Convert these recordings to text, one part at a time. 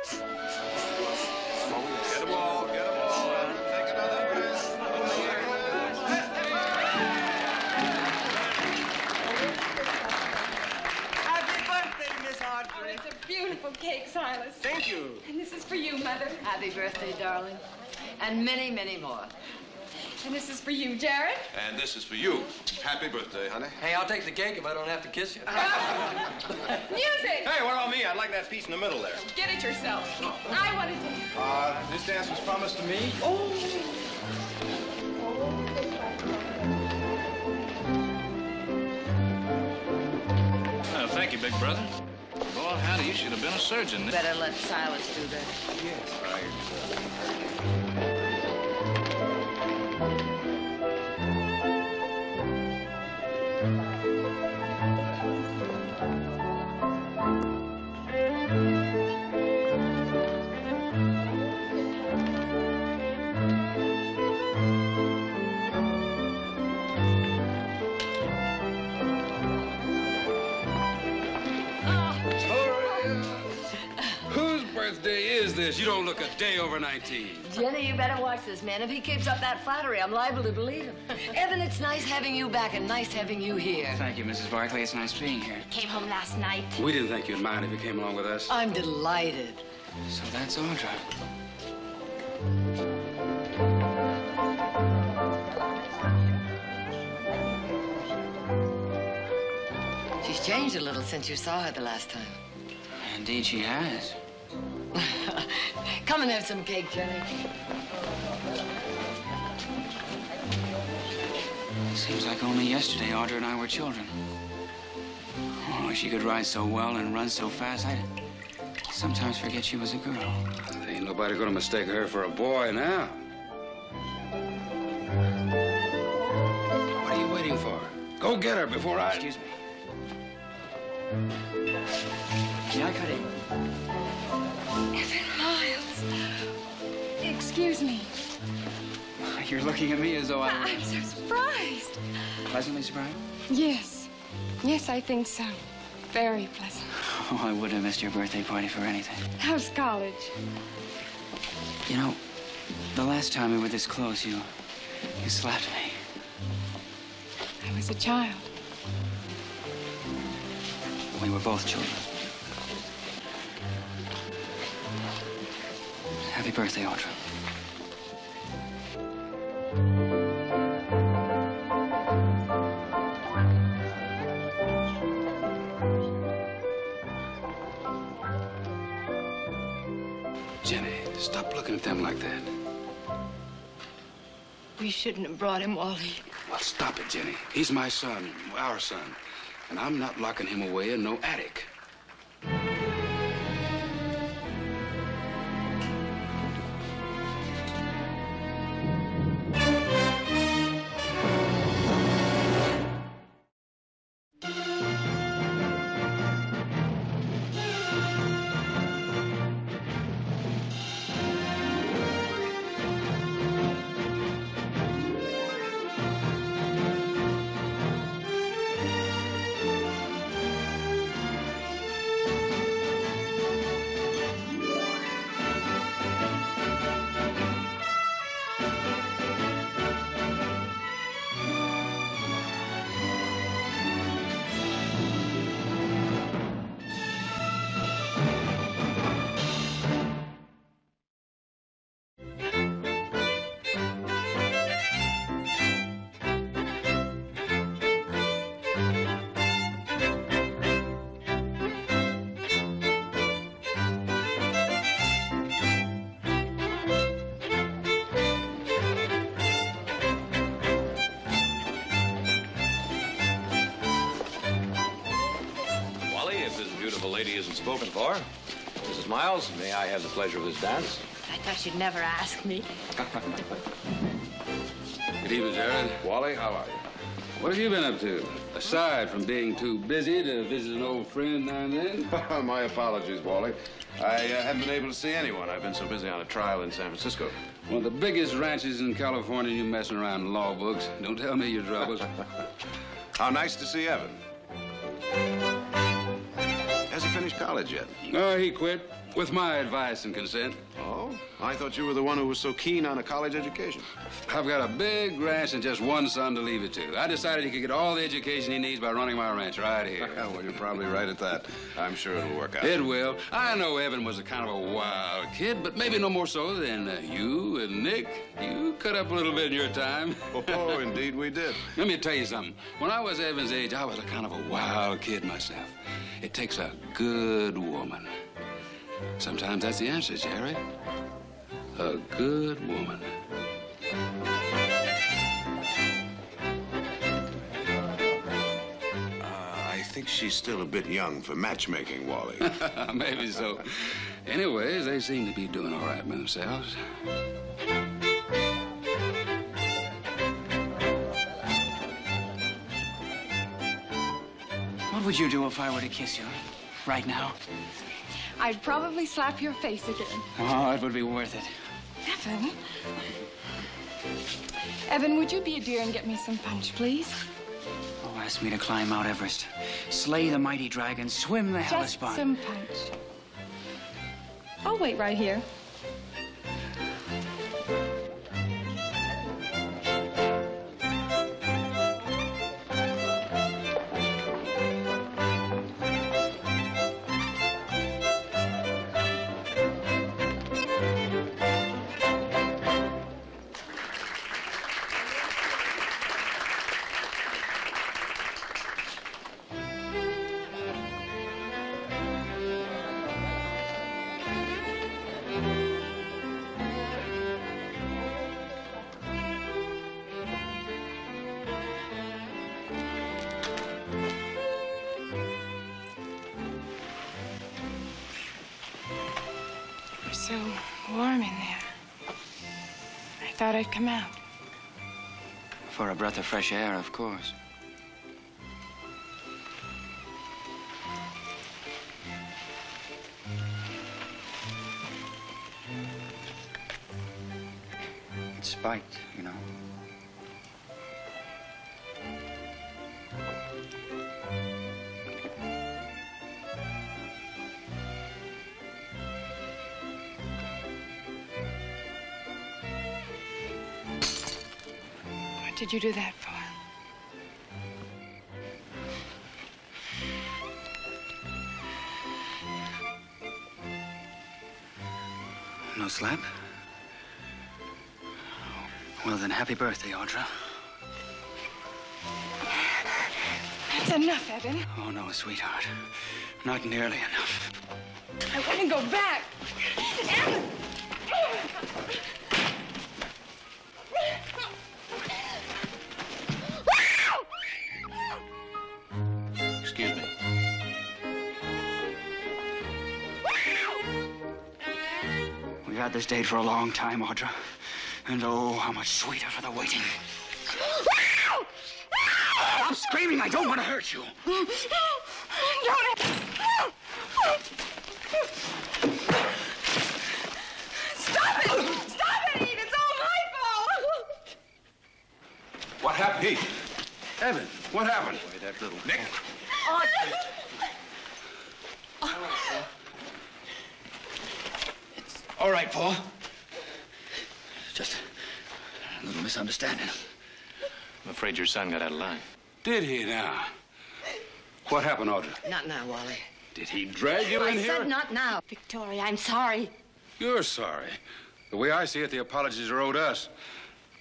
Get them all, and take another breath. Happy birthday, Miss Audra. Oh, it's a beautiful cake, Silas. Thank you. And this is for you, Mother. Happy birthday, darling. And many, many more. And this is for you, Jared. And this is for you. Happy birthday, honey. Hey, I'll take the cake if I don't have to kiss you. Music! Hey, what about me? I'd like that piece in the middle there. Get it yourself. I want to dance. This dance was promised to me. Oh. Thank you, big brother. Boy, howdy, you should have been a surgeon. Better let Silas do that. Yes, right. You don't look a day over 19. Jenny, you better watch this man. If he keeps up that flattery, I'm liable to believe him. Evan, it's nice having you back and nice having you here. Thank you, Mrs. Barkley. It's nice being here. Came home last night. We didn't think you'd mind if you came along with us. I'm delighted. So that's Audra. She's changed a little since you saw her the last time. Indeed, she has. Come and have some cake, Jenny. Seems like only yesterday Audra and I were children. Oh, she could ride so well and run so fast, I'd sometimes forget she was a girl. Ain't nobody gonna mistake her for a boy now. What are you waiting for? Go get her before I... Excuse me. May I cut in? Evan Miles. Excuse me. You're looking at me as though I'm so surprised. Pleasantly surprised? Yes. Yes, I think so. Very pleasant. Oh, I wouldn't have missed your birthday party for anything. How's college? You know, the last time we were this close, you slapped me. I was a child. We were both children. Happy birthday, Audra. Jenny, stop looking at them like that. We shouldn't have brought him, Wally. Well, stop it, Jenny. He's my son, our son. And I'm not locking him away in no attic. Spoken for. Mrs. Miles, may I have the pleasure of this dance? I thought you'd never ask me. Good evening, Jared. Wally, how are you? What have you been up to? Aside from being too busy to visit an old friend now and then? My apologies, Wally. I haven't been able to see anyone. I've been so busy on a trial in San Francisco. One of the biggest ranches in California, you messing around in law books. Don't tell me your troubles. How nice to see Evan. Has he finished college yet? Oh, he quit. With my advice and consent. Oh? I thought you were the one who was so keen on a college education. I've got a big ranch and just one son to leave it to. I decided he could get all the education he needs by running my ranch right here. Well, you're probably right at that. I'm sure it'll work out. It will. I know Evan was a kind of a wild kid, but maybe no more so than you and Nick. You cut up a little bit in your time. Oh, indeed we did. Let me tell you something. When I was Evan's age, I was a kind of a wild kid myself. It takes a good woman. Sometimes that's the answer, Jerry. A good woman. I think she's still a bit young for matchmaking, Wally. Maybe so. Anyways, they seem to be doing all right with themselves. What would you do if I were to kiss you right now? I'd probably slap your face again. Oh, it would be worth it. Evan? Evan, would you be a dear and get me some punch, please? Oh, ask me to climb Mount Everest, slay the mighty dragon, swim the Just Hellespont. some punch. I'll wait right here. So warm in there. I thought I'd come out. For a breath of fresh air, of course. It's spiked, you know. What did you do that for? No slap? Well, then, happy birthday, Audra. That's enough, Evan. Oh, no, sweetheart. Not nearly enough. I want to go back. Evan! Excuse me. We've had this date for a long time, Audra. And oh, how much sweeter for the waiting. Stop screaming! I don't want to hurt you. Don't. Stop it! Stop it, Eve! It's all my fault! What happened? Pete. Evan, what happened? Wait, that little Nick. All right, Paul. Just a little misunderstanding. I'm afraid your son got out of line. Did he now? What happened, Audra? Not now, Wally. Did he drag you in I here? said not now. Victoria, I'm sorry. You're sorry. The way I see it, the apologies are owed us.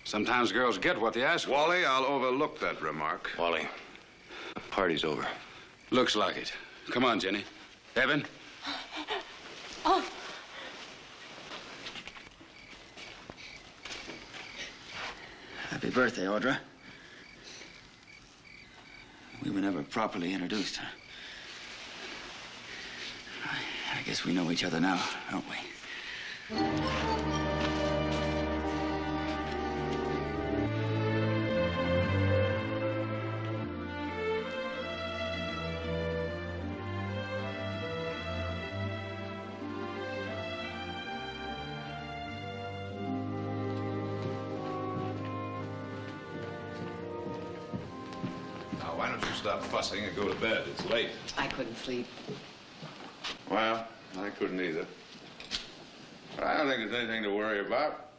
Sometimes girls get what they ask for. Wally, I'll overlook that remark. Wally, the party's over. Looks like it. Come on, Jenny. Evan? Oh. Happy birthday, Audra. We were never properly introduced, huh? I guess we know each other now, don't we? Now, why don't you stop fussing and go to bed? It's late. I couldn't sleep. Well, I couldn't either. I don't think there's anything to worry about.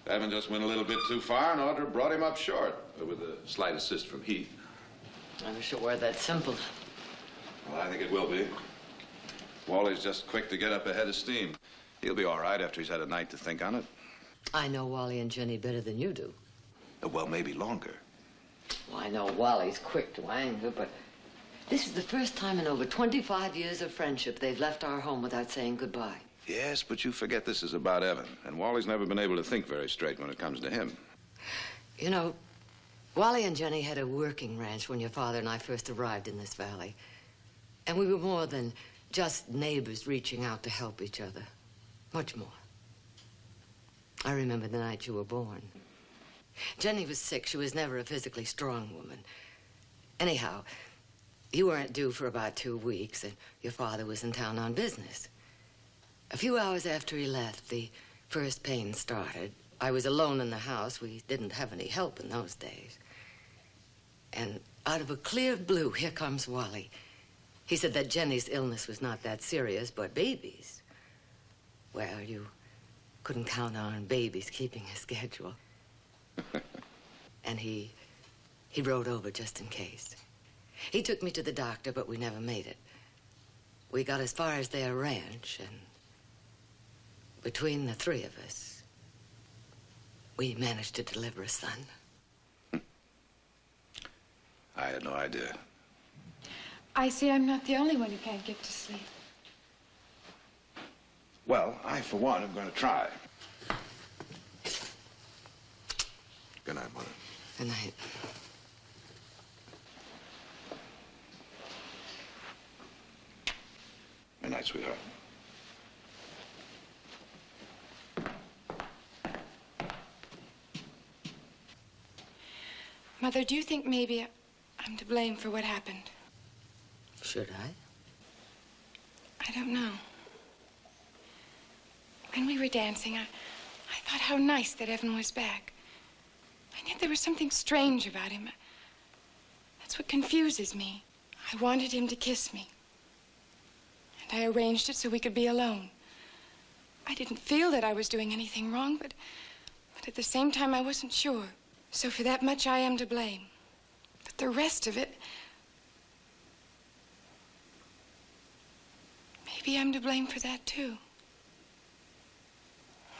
Evan just went a little bit too far, and Audra brought him up short, with a slight assist from Heath. I wish it were that simple. Well, I think it will be. Wally's just quick to get up ahead of steam. He'll be all right after he's had a night to think on it. I know Wally and Jenny better than you do. Well, maybe longer. Well, I know Wally's quick to anger, but this is the first time in over 25 years of friendship they've left our home without saying goodbye. Yes, but you forget this is about Evan, and Wally's never been able to think very straight when it comes to him. You know, Wally and Jenny had a working ranch when your father and I first arrived in this valley. And we were more than just neighbors reaching out to help each other. Much more. I remember the night you were born. Jenny was sick. She was never a physically strong woman. Anyhow, you weren't due for about 2 weeks, and your father was in town on business. A few hours after he left, the first pain started. I was alone in the house. We didn't have any help in those days. And out of a clear blue, here comes Wally. He said that Jenny's illness was not that serious, but baby's. Well, you couldn't count on babies keeping a schedule. And he rode over just in case. He took me to the doctor, but we never made it. We got as far as their ranch, and between the three of us, we managed to deliver a son. I had no idea. I see I'm not the only one who can't get to sleep. Well, I, for one, am going to try. Good night, Mother. Good night. Good night, sweetheart. Mother, do you think maybe I'm to blame for what happened? Should I? I don't know. When we were dancing, I thought how nice that Evan was back. And yet there was something strange about him. That's what confuses me. I wanted him to kiss me. And I arranged it so we could be alone. I didn't feel that I was doing anything wrong, but at the same time, I wasn't sure. So for that much, I am to blame. But the rest of it, maybe I'm to blame for that, too.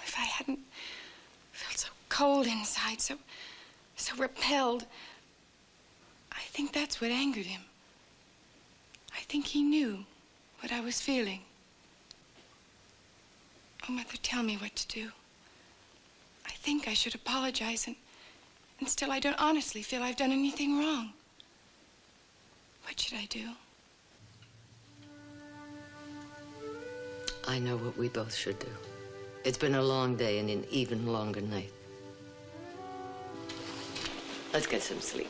If I hadn't felt so cold inside, so repelled, I think that's what angered him. I think he knew what I was feeling. Oh, Mother, tell me what to do. I think I should apologize, and still I don't honestly feel I've done anything wrong. What should I do? I know what we both should do. It's been a long day and an even longer night. Let's get some sleep.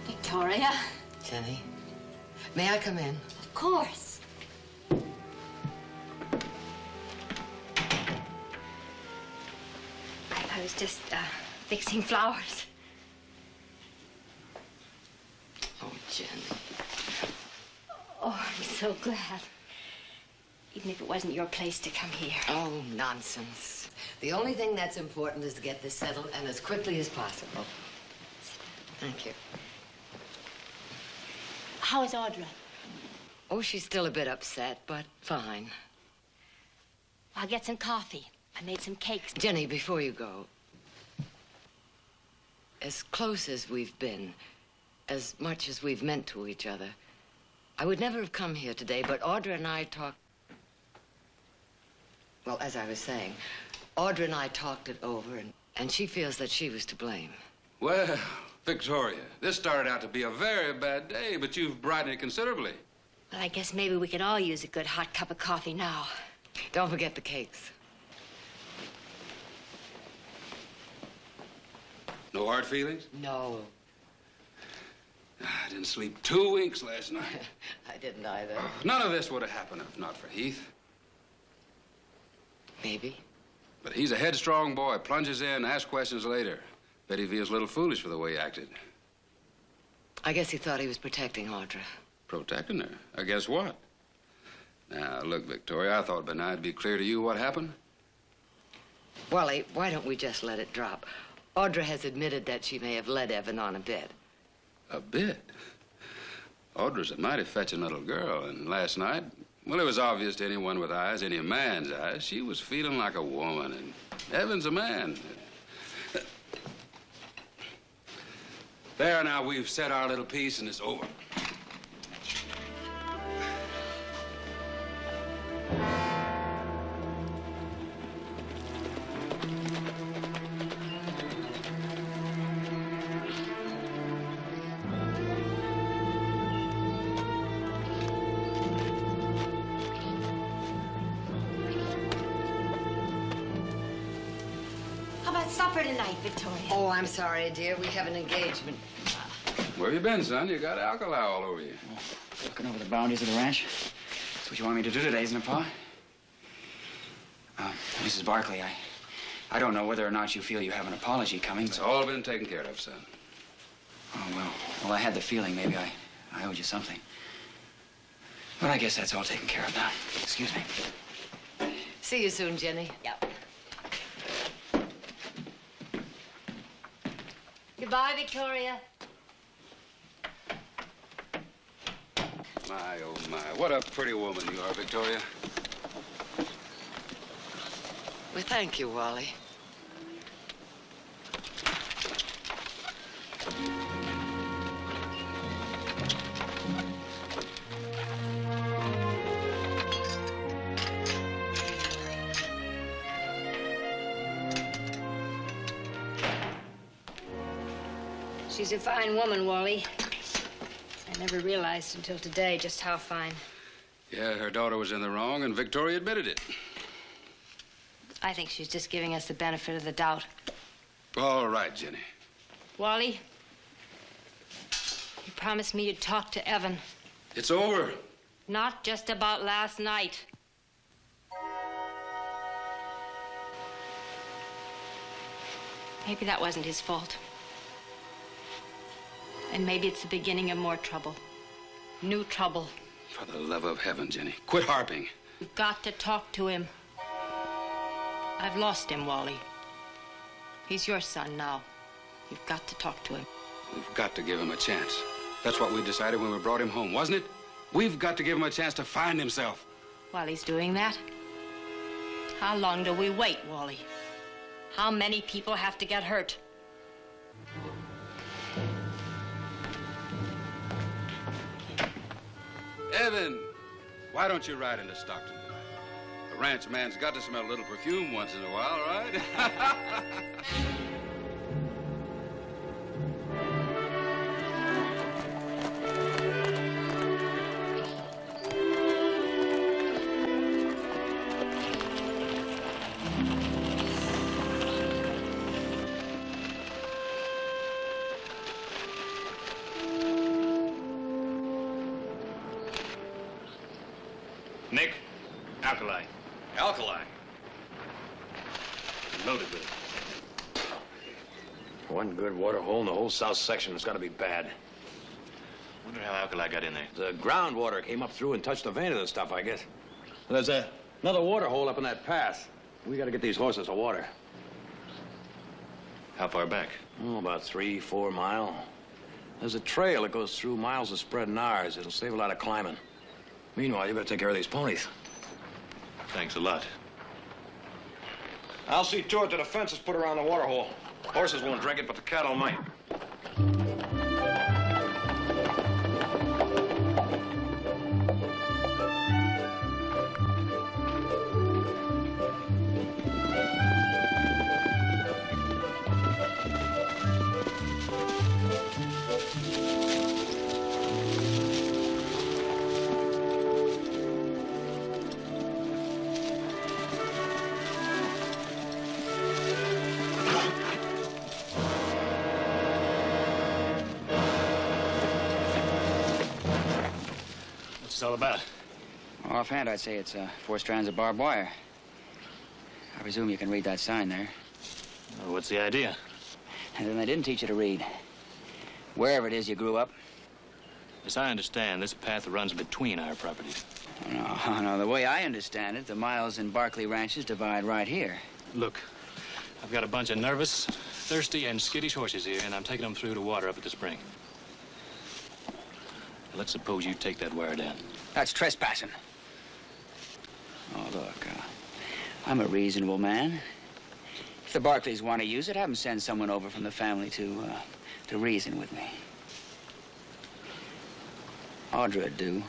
Victoria? Jenny, may I come in? Of course. I was just fixing flowers. Oh, Jenny. Oh, I'm so glad. Even if it wasn't your place to come here. Oh, nonsense. The only thing that's important is to get this settled, and as quickly as possible. Thank you. How is Audra? Oh, she's still a bit upset, but fine. I'll get some coffee. I made some cakes. Jenny, before you go, as close as we've been, as much as we've meant to each other, I would never have come here today, but Audra and I talked... Well, as I was saying, Audra and I talked it over, and she feels that she was to blame. Well, Victoria, this started out to be a very bad day, but you've brightened it considerably. Well, I guess maybe we could all use a good hot cup of coffee now. Don't forget the cakes. No hard feelings? No. I didn't sleep 2 winks last night. I didn't either. None of this would have happened if not for Heath. Maybe. But he's a headstrong boy, plunges in, asks questions later. Bet he feels a little foolish for the way he acted. I guess he thought he was protecting Audra. Protecting her? I guess what? Now, look, Victoria, I thought by now it'd be clear to you what happened. Wally, why don't we just let it drop? Audra has admitted that she may have led Evan on a bit. A bit? Audra's a mighty fetching little girl, and last night, well, it was obvious to anyone with eyes, any man's eyes, she was feeling like a woman, and Evan's a man. There, now, we've said our little piece, and it's over. Supper tonight, Victoria. Oh, I'm sorry, dear. We have an engagement. Where you been, son? You got alkali all over you. Looking over the boundaries of the ranch. That's what you want me to do today, isn't it, Pa? Mrs. Barkley, I don't know whether or not you feel you have an apology coming, It's but... all been taken care of, son. Oh, well, I had the feeling maybe I owed you something. But I guess that's all taken care of now. Excuse me. See you soon, Jenny. Yep. Goodbye, Victoria. My, oh, my. What a pretty woman you are, Victoria. Well, thank you, Wally. She's a fine woman, Wally. I never realized until today just how fine. Yeah, her daughter was in the wrong, and Victoria admitted it. I think she's just giving us the benefit of the doubt. All right, Jenny. Wally, you promised me you'd talk to Evan. It's over. Not just about last night. Maybe that wasn't his fault. And maybe it's the beginning of more trouble. New trouble. For the love of heaven, Jenny, quit harping. You've got to talk to him. I've lost him, Wally. He's your son now. You've got to talk to him. We've got to give him a chance. That's what we decided when we brought him home, wasn't it? We've got to give him a chance to find himself. While he's doing that, how long do we wait, Wally? How many people have to get hurt? Evan, why don't you ride into Stockton tonight? A ranch man's got to smell a little perfume once in a while, right? Nick, alkali. Alkali? Loaded with it. One good water hole in the whole south section has got to be bad. Wonder how alkali got in there. The groundwater came up through and touched the vein of the stuff, I guess. There's another water hole up in that pass. We got to get these horses some water. How far back? Oh, about 3-4 miles. There's a trail that goes through miles of spread Nars. It'll save a lot of climbing. Meanwhile, you better take care of these ponies. Thanks a lot. I'll see to it that the fence is put around the water hole. Horses won't drink it, but the cattle might. this all about? Offhand, I'd say it's 4 strands of barbed wire. I presume you can read that sign there. Well, what's the idea? And then they didn't teach you to read. Wherever it is you grew up. As I understand, this path runs between our properties. No, the way I understand it, the Miles and Barkley ranches divide right here. Look, I've got a bunch of nervous, thirsty, and skittish horses here, and I'm taking them through to water up at the spring. Now, let's suppose you take that wire down. That's trespassing. Oh, look, I'm a reasonable man. If the Barkleys want to use it, have them send someone over from the family to reason with me. Audra do.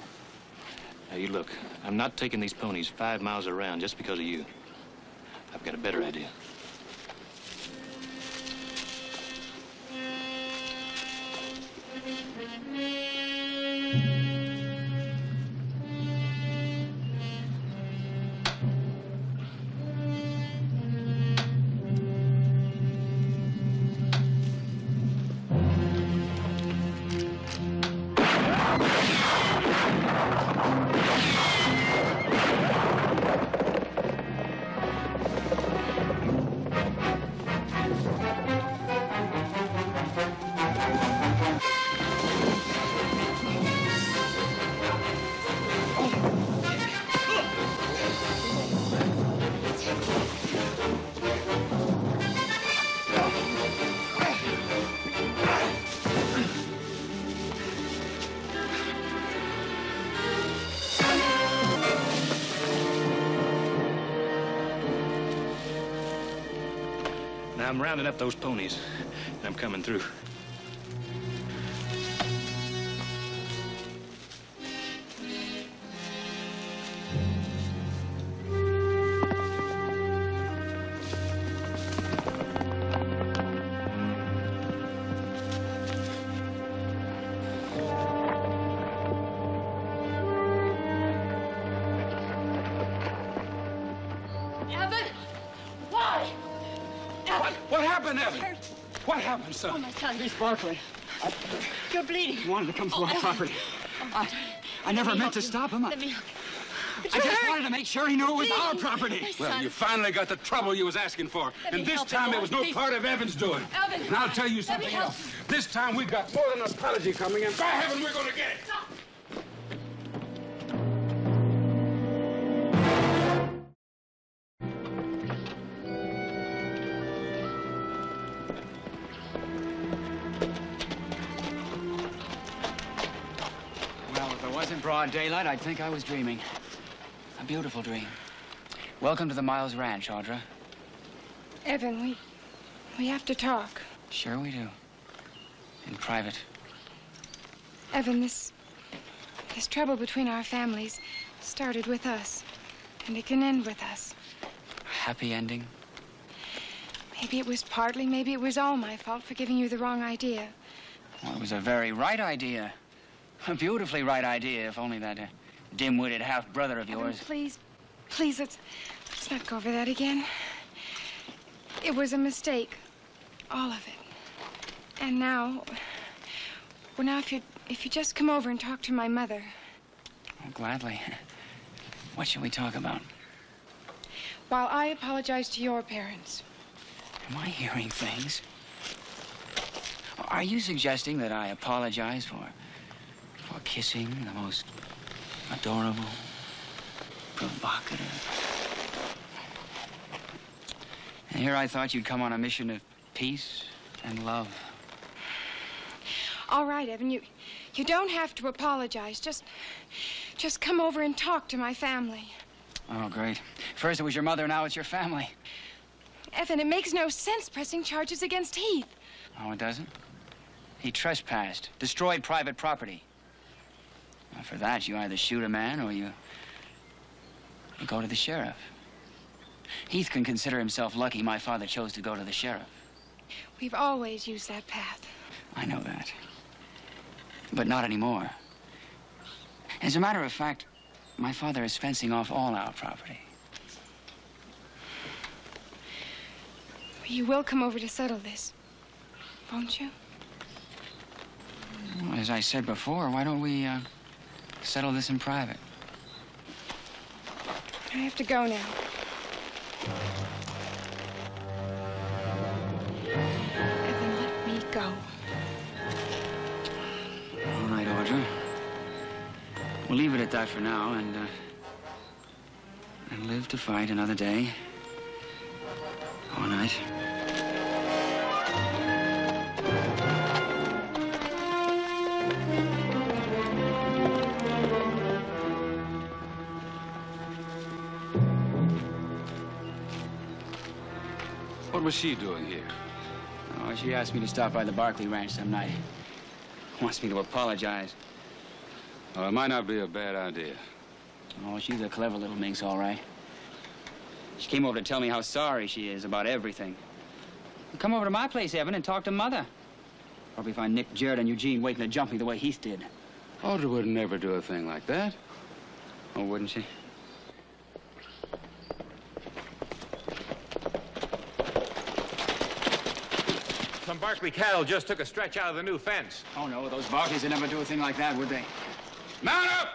Now, you look, I'm not taking these ponies 5 miles around just because of you. I've got a better idea. I'm rounding up those ponies, and I'm coming through. What happened, Evan? What happened, son? Oh, my son. Miss Barkley. You're bleeding. He wanted to come through our property. I never meant to stop him. Let me look. I just wanted to make sure he knew it was our property. My Well, son. you finally got the trouble you was asking for. Let me And this help time you. it was no Please. part of Evan's doing. Evan. And I'll tell you Let me something help else. This time we got more than an apology coming, and by heaven, we're going to get it. Well, if it wasn't broad daylight, I'd think I was dreaming. A beautiful dream. Welcome to the Miles Ranch, Audra. Evan, we have to talk. Sure we do. In private. Evan, this trouble between our families started with us, and it can end with us. Happy ending? Maybe it was partly, maybe it was all my fault for giving you the wrong idea. Well, it was a very right idea. A beautifully right idea, if only that dim-witted half-brother of yours. Evan, please, let's not go over that again. It was a mistake, all of it. And now, well, now if you just come over and talk to my mother. Oh, gladly. What should we talk about? While I apologize to your parents. Am I hearing things? Are you suggesting that I apologize for kissing the most adorable, provocative? And here I thought you'd come on a mission of peace and love. All right, Evan, you don't have to apologize. Just come over and talk to my family. Oh, great. First it was your mother, now it's your family. Evan, it makes no sense pressing charges against Heath. Oh, it doesn't? He trespassed, destroyed private property. Well, for that, you either shoot a man or you go to the sheriff. Heath can consider himself lucky my father chose to go to the sheriff. We've always used that path. I know that. But not anymore. As a matter of fact, my father is fencing off all our property. You will come over to settle this, won't you? Well, as I said before, why don't we Settle this in private. I have to go now. Evan, let me go. All right, Audra. We'll leave it at that for now and live to fight another day. All night. What was she doing here? Oh, she asked me to stop by the Barkley Ranch some night. Wants me to apologize. Well, it might not be a bad idea. Oh, she's a clever little minx, all right. She came over to tell me how sorry she is about everything. Come over to my place, Evan, and talk to Mother. Probably find Nick, Jared, and Eugene waiting to jump me the way Heath did. Audra would never do a thing like that. Oh, wouldn't she? Some Barkley cattle just took a stretch out of the new fence. Oh, no, those Barkleys would never do a thing like that, would they? Mount up!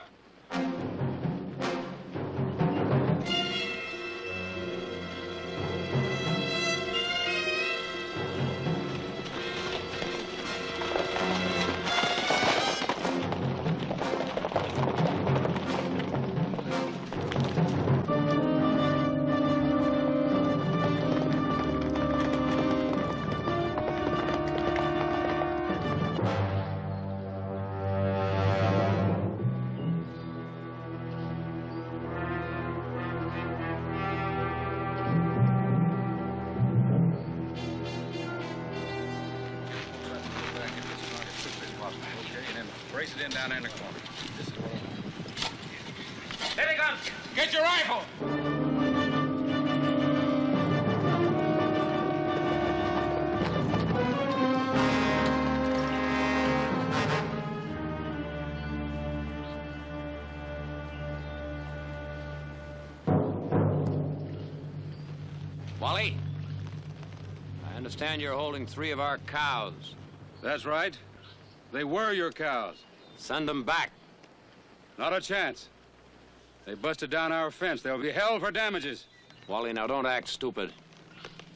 Brace it in down there in the corner. This is what I want. Steady, guns! Get your rifle! Wally, I understand you're holding 3 of our cows. That's right. They were your cows. Send them back. Not a chance. They busted down our fence. They'll be held for damages. Wally, now don't act stupid.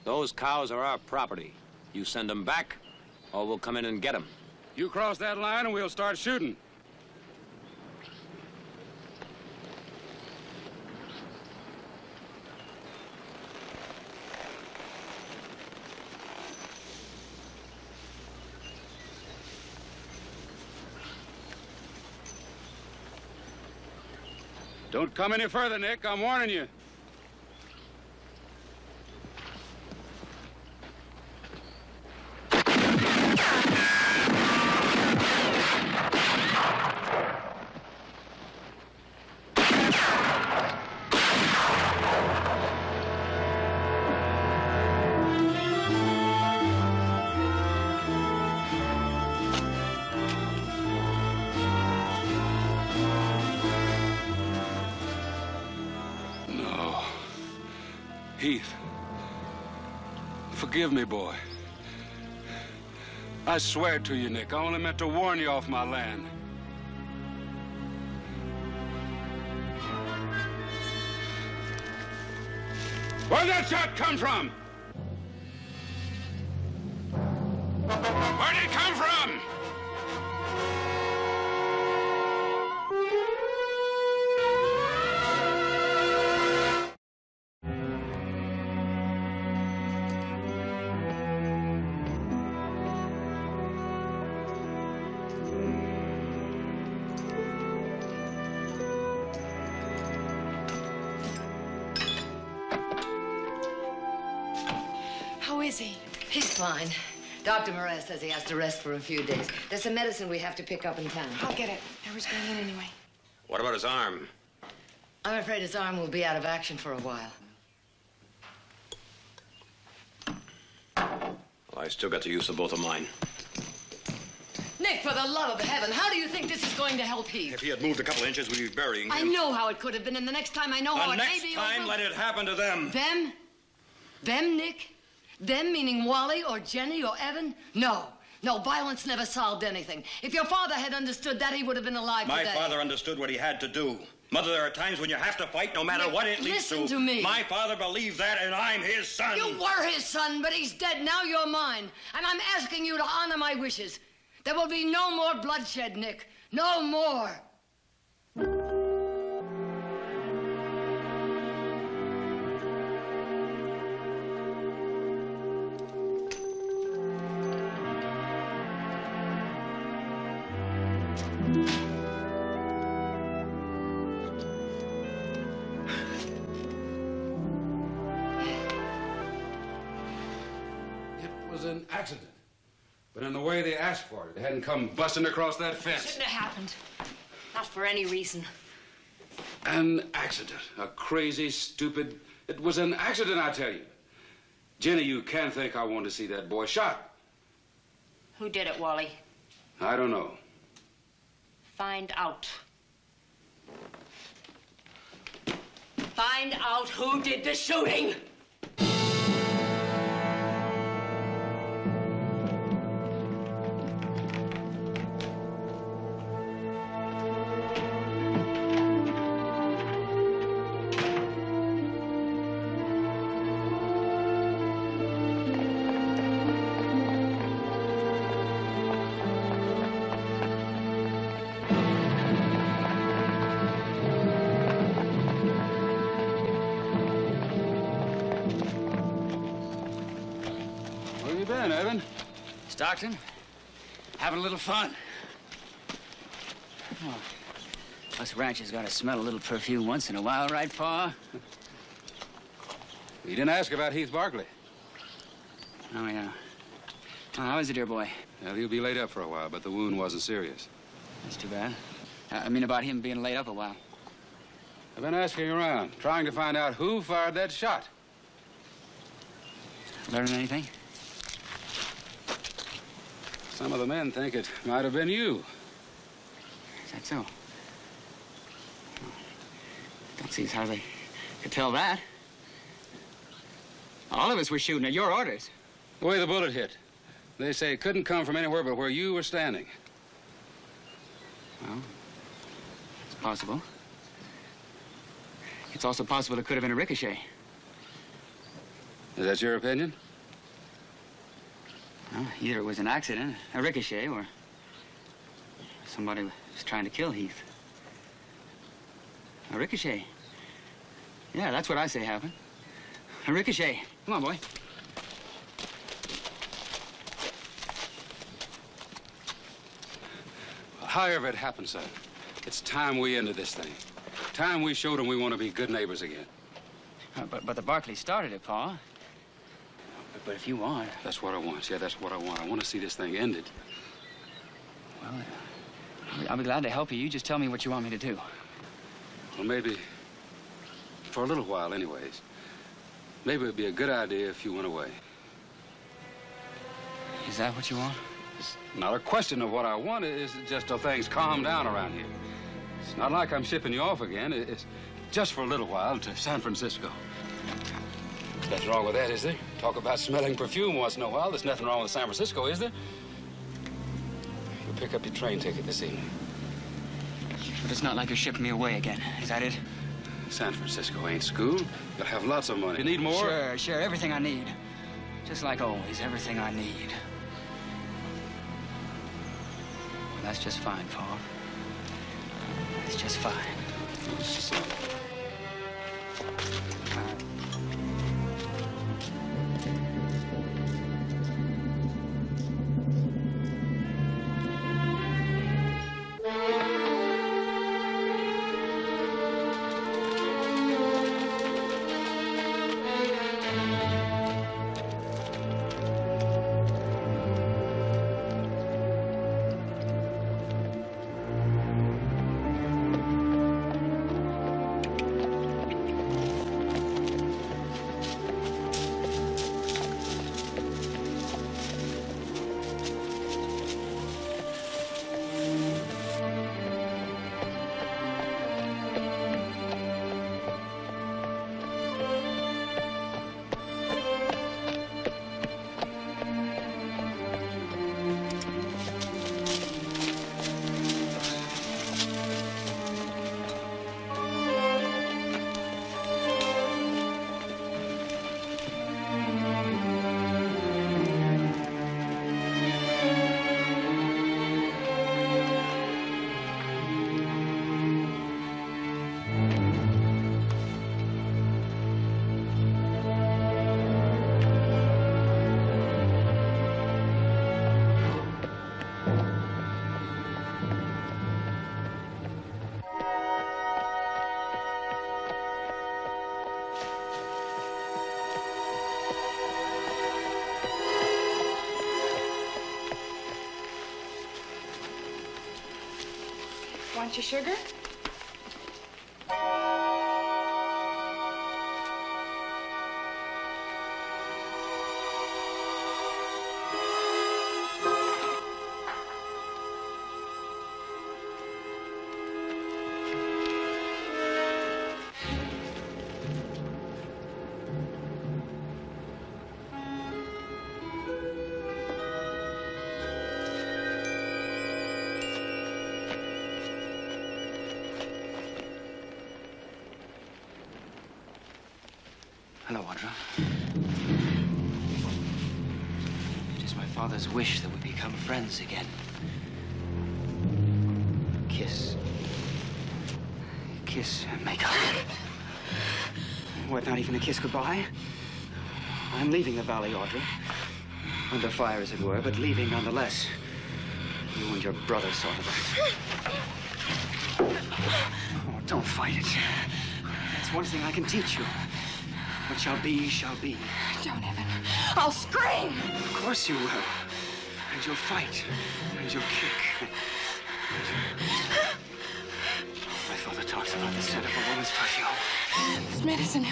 Those cows are our property. You send them back, or we'll come in and get them. You cross that line and we'll start shooting. Don't come any further, Nick. I'm warning you. Heath, forgive me, boy. I swear to you, Nick, I only meant to warn you off my land. Where'd that shot come from? Where'd it come from? How is he? He's fine. Dr. Mraz says he has to rest for a few days. There's some medicine we have to pick up in town. I'll get it. I was going in anyway. What about his arm? I'm afraid his arm will be out of action for a while. Well, I still got the use of both of mine. Nick, for the love of heaven, how do you think this is going to help Heath? If he had moved a couple inches, we'd be burying him. I know how it could have been, and the next time I know how it may be. The next time, let it happen to them. Them? Them, Nick? Them meaning Wally or Jenny or Evan? No, No, violence never solved anything. If your father had understood that, he would have been alive My today. father understood what he had to do. Mother, there are times when you have to fight no matter what it leads to. Listen to me. My father believed that, and I'm his son. You were his son, but he's dead. Now you're mine. And I'm asking you to honor my wishes. There will be no more bloodshed, Nick. No more. An accident. But in the way they asked for it, they hadn't come busting across that fence. Shouldn't have happened. Not for any reason. An accident. A crazy, stupid... It was an accident, I tell you. Jenny, you can't think I wanted to see that boy shot. Who did it, Wally? I don't know. Find out. Find out who did the shooting! Evan? Stockton, having a little fun. Oh, us ranchers gotta smell a little perfume once in a while, right, Pa? You didn't ask about Heath Barkley. Oh, yeah. Oh, how is it, dear boy? Well, he'll be laid up for a while, but the wound wasn't serious. That's too bad. I mean about him being laid up a while. I've been asking around, trying to find out who fired that shot. Learning anything? Some of the men think it might have been you. Is that so? Don't see as how they could tell that. All of us were shooting at your orders. The way the bullet hit. They say it couldn't come from anywhere but where you were standing. Well, it's possible. It's also possible it could have been a ricochet. Is that your opinion? Well, either it was an accident, a ricochet, or somebody was trying to kill Heath. A ricochet. Yeah, that's what I say happened. A ricochet. Come on, boy. However it happened, son, it's time we ended this thing. Time we showed them we want to be good neighbors again. But the Barkleys started it, Pa. But if you want... That's what I want. Yeah, that's what I want. I want to see this thing ended. Well, I'll be glad to help you. You just tell me what you want me to do. Well, maybe, for a little while anyways, maybe it'd be a good idea if you went away. Is that what you want? It's not a question of what I want. It's just till things calm down around here. It's not like I'm shipping you off again. It's just for a little while to San Francisco. There's nothing wrong with that, is there? Talk about smelling perfume once in a while. There's nothing wrong with San Francisco, is there? You'll pick up your train ticket this evening. But it's not like you're shipping me away again. Is that it? San Francisco ain't school. You'll have lots of money. You need more? Sure. Everything I need. Just like always, everything I need. Well, that's just fine, Pa. It's just fine. Want your sugar? Hello, Audra. It is my father's wish that we become friends again. Kiss. Kiss and make up. What, not even a kiss goodbye? I'm leaving the valley, Audra. Under fire, as it were, but leaving nonetheless. You and your brother saw to that. Oh, don't fight it. That's one thing I can teach you. What shall be, shall be. Don't, Evan. I'll scream. Of course you will. And you'll fight. And you'll kick. My father talks about the scent of a woman's perfume. This medicine,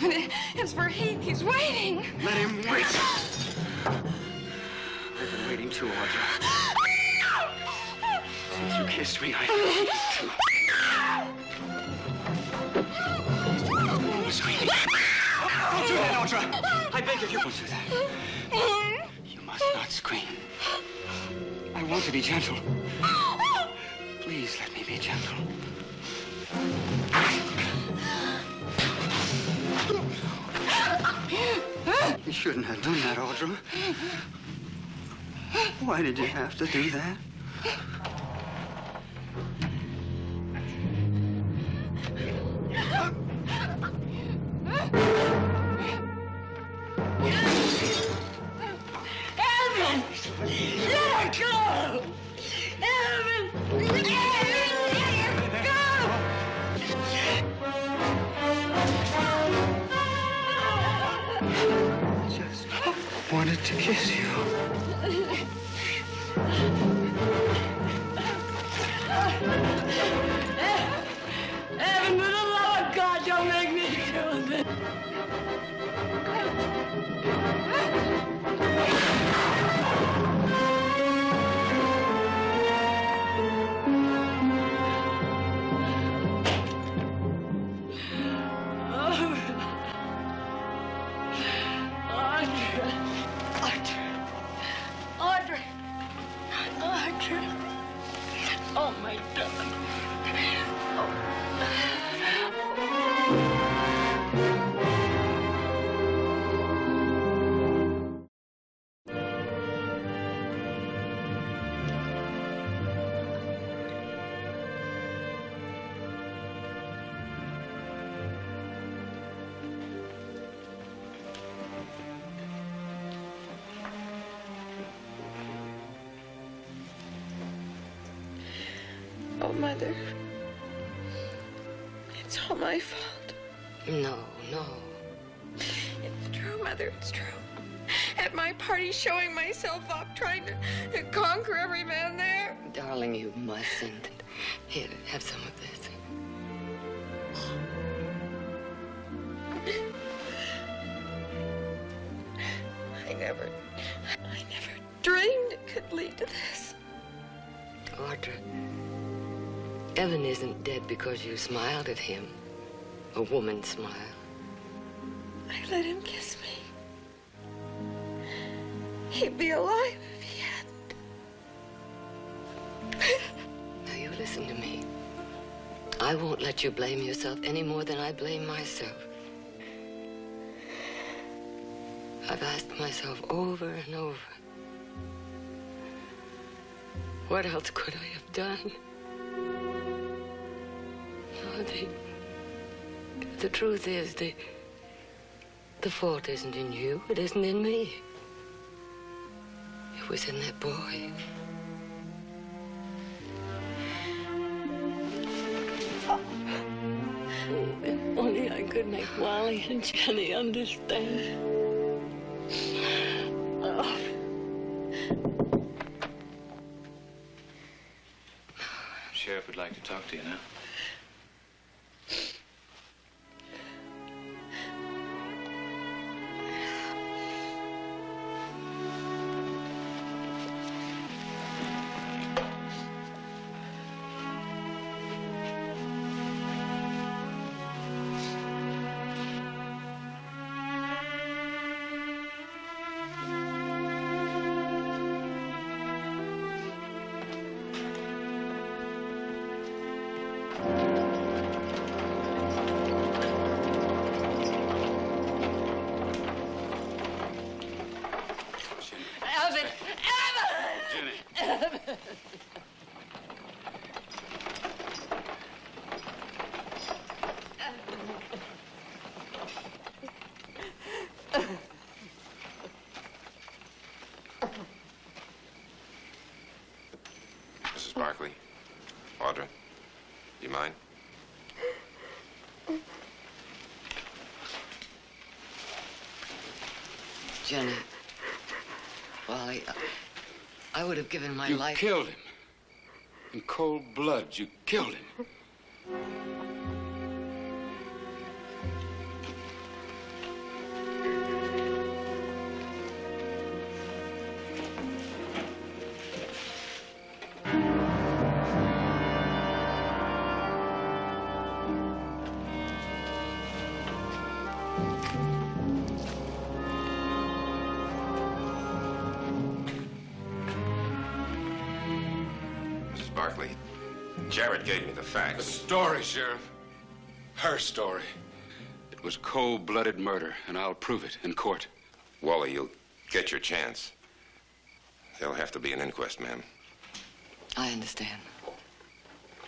it's for Heath. He's waiting. Let him wait. I've been waiting too, Audra. Since you kissed me, I've been waiting too. Oh, sweetie. Don't do that, Audra! I beg of you, don't do that. You must not scream. I want to be gentle. Please let me be gentle. You shouldn't have done that, Audra. Why did you have to do that? Wanted to kiss you. Evan, for the love of God, don't make me do this. Oh, my God. Oh, Mother. It's all my fault. No, no. It's true, Mother. It's true. At my party, showing myself up, trying to conquer every man there. Darling, you mustn't. Here, have some of this. I never dreamed it could lead to this. Audra, Evan isn't dead because you smiled at him. A woman's smile. I let him kiss me. He'd be alive if he hadn't. Now, you listen to me. I won't let you blame yourself any more than I blame myself. I've asked myself over and over, what else could I have done? No, the truth is, the fault isn't in you. It isn't in me. It was in that boy. If only I could make Wally and Jenny understand. Oh. Sheriff, would like to talk to you now. Mrs. Barkley, Audra, you mind? Jenny, Wally, I would have given my life. You killed him. In cold blood, you killed him. Barkley, Jared gave me the facts. The story, Sheriff. Her story. It was cold-blooded murder, and I'll prove it in court. Wally, you'll get your chance. There'll have to be an inquest, ma'am. I understand.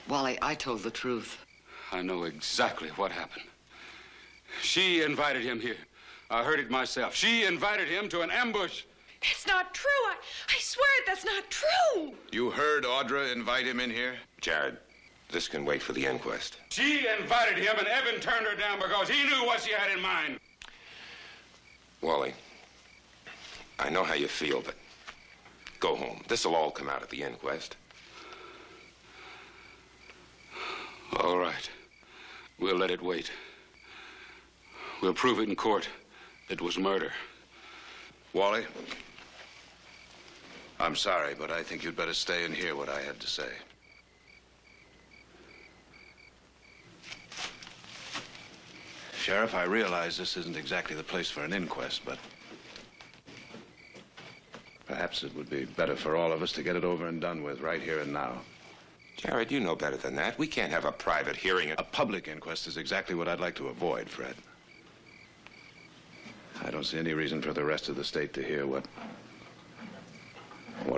Wally, I told the truth. I know exactly what happened. She invited him here. I heard it myself. She invited him to an ambush. That's not true. I swear it, that's not true. You heard Audra invite him in here? Jared, this can wait for the inquest. She invited him, and Evan turned her down because he knew what she had in mind. Wally, I know how you feel, but go home. This'll all come out at the inquest. All right. We'll let it wait. We'll prove it in court. It was murder. Wally, I'm sorry, but I think you'd better stay and hear what I had to say. Sheriff, I realize this isn't exactly the place for an inquest, but perhaps it would be better for all of us to get it over and done with right here and now. Jared, you know better than that. We can't have a private hearing. A public inquest is exactly what I'd like to avoid, Fred. I don't see any reason for the rest of the state to hear what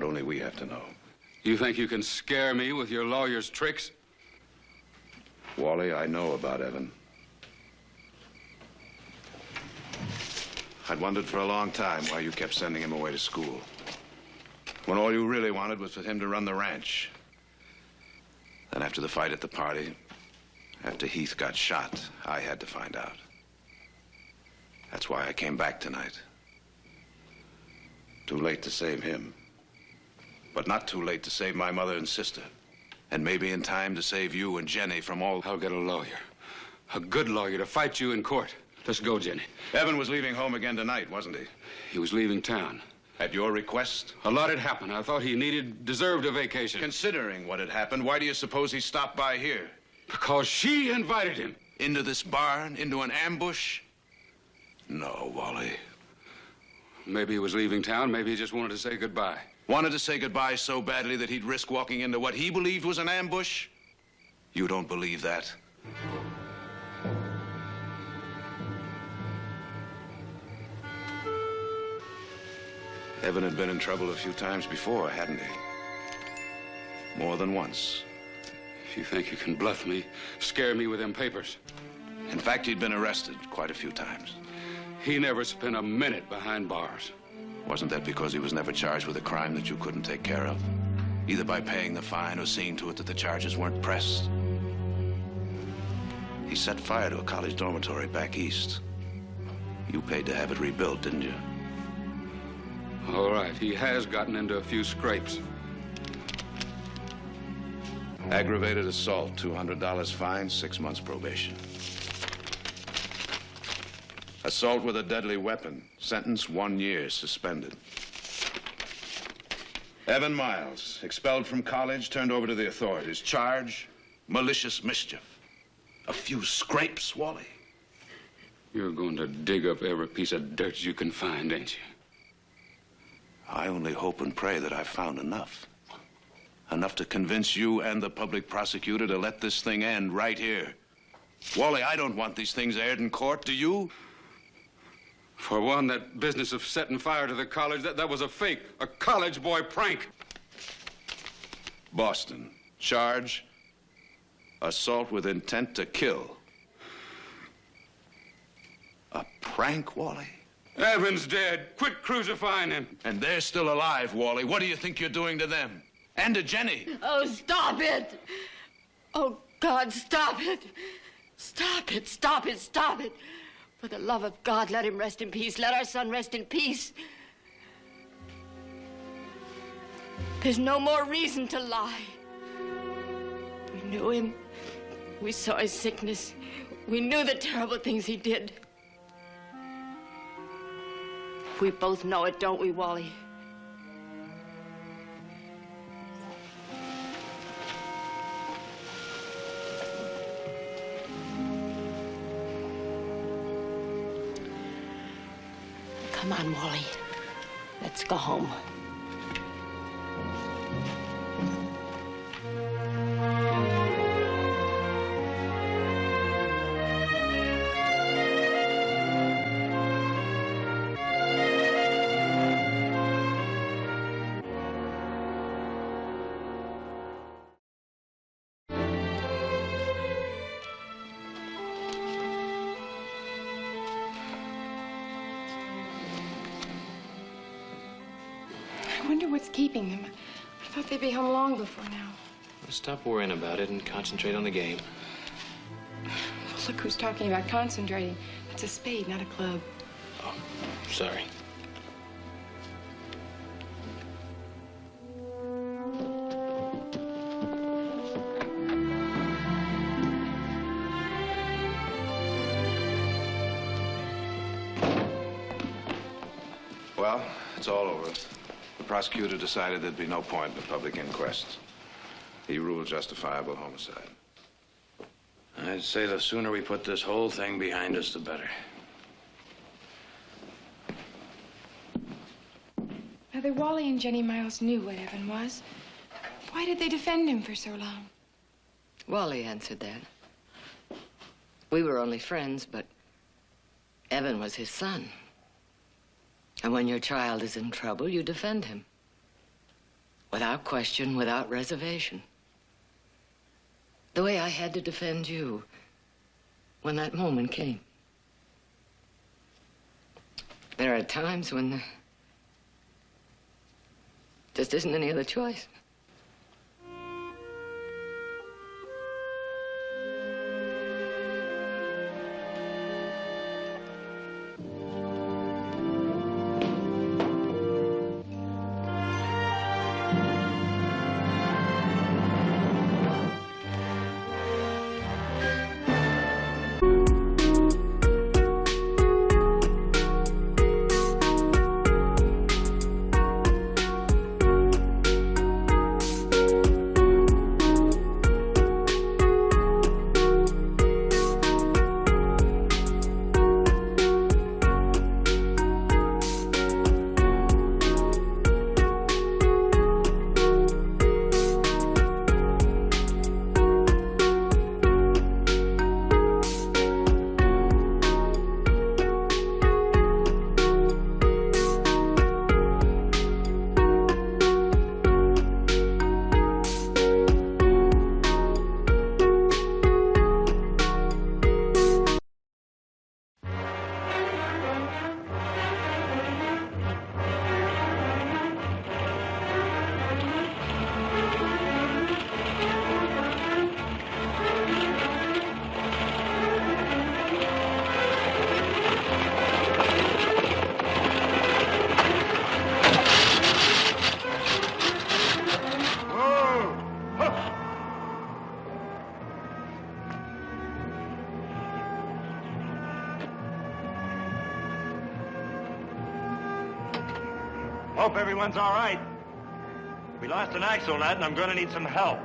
only we have to know. You think you can scare me with your lawyer's tricks? Wally, I know about Evan. I'd wondered for a long time why you kept sending him away to school, when all you really wanted was for him to run the ranch. Then after the fight at the party, after Heath got shot, I had to find out. That's why I came back tonight. Too late to save him, but not too late to save my mother and sister. And maybe in time to save you and Jenny from all... I'll get a lawyer. A good lawyer to fight you in court. Let's go, Jenny. Evan was leaving home again tonight, wasn't he? He was leaving town. At your request? A lot had happened. I thought he deserved a vacation. Considering what had happened, why do you suppose he stopped by here? Because she invited him. Into this barn? Into an ambush? No, Wally. Maybe he was leaving town. Maybe he just wanted to say goodbye. Wanted to say goodbye so badly that he'd risk walking into what he believed was an ambush? You don't believe that? Evan had been in trouble a few times before, hadn't he? More than once. If you think you can bluff me, scare me with them papers. In fact, he'd been arrested quite a few times. He never spent a minute behind bars. Wasn't that because he was never charged with a crime that you couldn't take care of? Either by paying the fine or seeing to it that the charges weren't pressed? He set fire to a college dormitory back east. You paid to have it rebuilt, didn't you? All right, he has gotten into a few scrapes. Aggravated assault, $200 fine, 6 months probation. Assault with a deadly weapon, sentence 1 year, suspended. Evan Miles, expelled from college, turned over to the authorities. Charge, malicious mischief. A few scrapes, Wally. You're going to dig up every piece of dirt you can find, ain't you? I only hope and pray that I've found enough. Enough to convince you and the public prosecutor to let this thing end right here. Wally, I don't want these things aired in court, do you? For one, that business of setting fire to the college, that was a fake, a college boy prank. Boston. Charge, assault with intent to kill. A prank, Wally? Evan's dead. Quit crucifying him. And they're still alive, Wally. What do you think you're doing to them? And to Jenny? Oh, stop it! Oh, God, stop it! Stop it, stop it, stop it! For the love of God, let him rest in peace. Let our son rest in peace. There's no more reason to lie. We knew him. We saw his sickness. We knew the terrible things he did. We both know it, don't we, Wally? Come on, Wally. Let's go home. I wonder what's keeping them. I thought they'd be home long before now. Stop worrying about it and concentrate on the game. Well, look who's talking about concentrating. It's a spade, not a club. Oh, sorry. Well, it's all over. The prosecutor decided there'd be no point in a public inquest. He ruled justifiable homicide. I'd say the sooner we put this whole thing behind us, the better. Whether Wally and Jenny Miles knew what Evan was, why did they defend him for so long? Wally answered that. We were only friends, but Evan was his son. And when your child is in trouble, you defend him. Without question, without reservation. The way I had to defend you when that moment came. There are times when there just isn't any other choice. Hope everyone's all right. We lost an axle nut, and I'm going to need some help.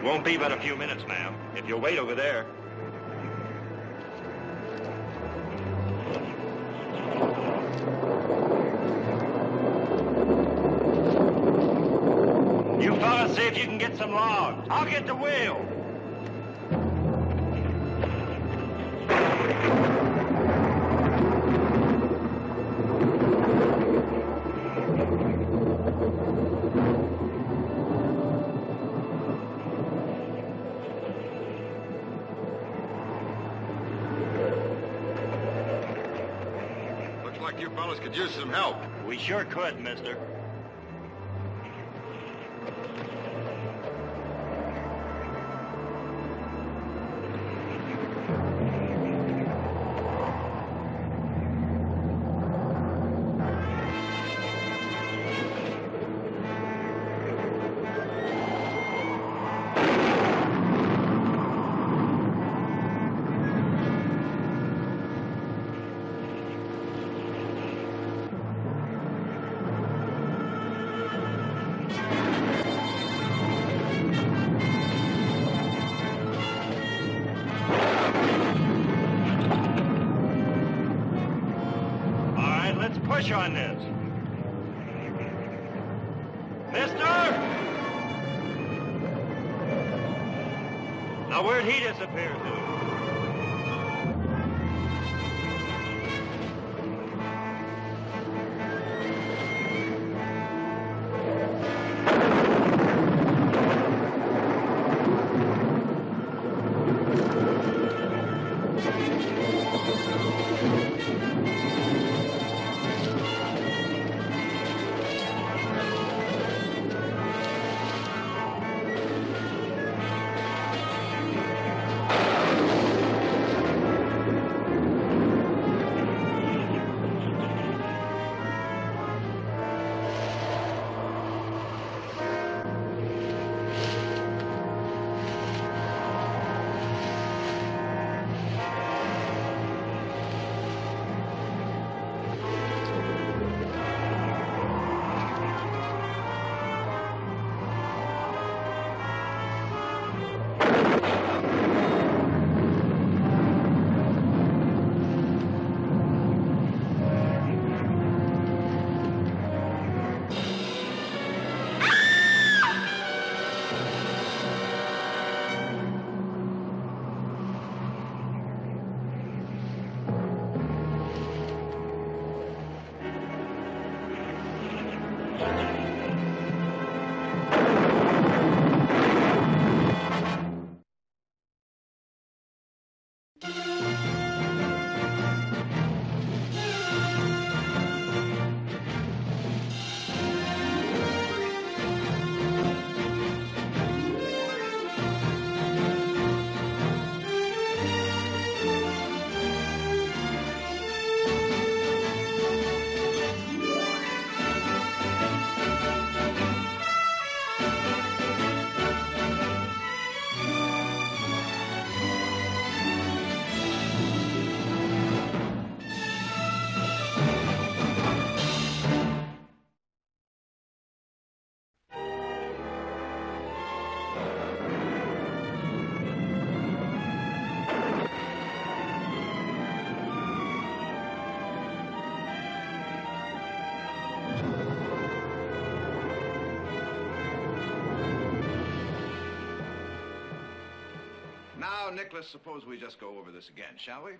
Won't be but a few minutes, ma'am. If you'll wait over there. You fellas see if you can get some logs. I'll get the wheel. Looks like you fellas could use some help. We sure could, mister. Push on this. Mister! Now, where'd he disappear to? Now, Nicholas, suppose we just go over this again, shall we?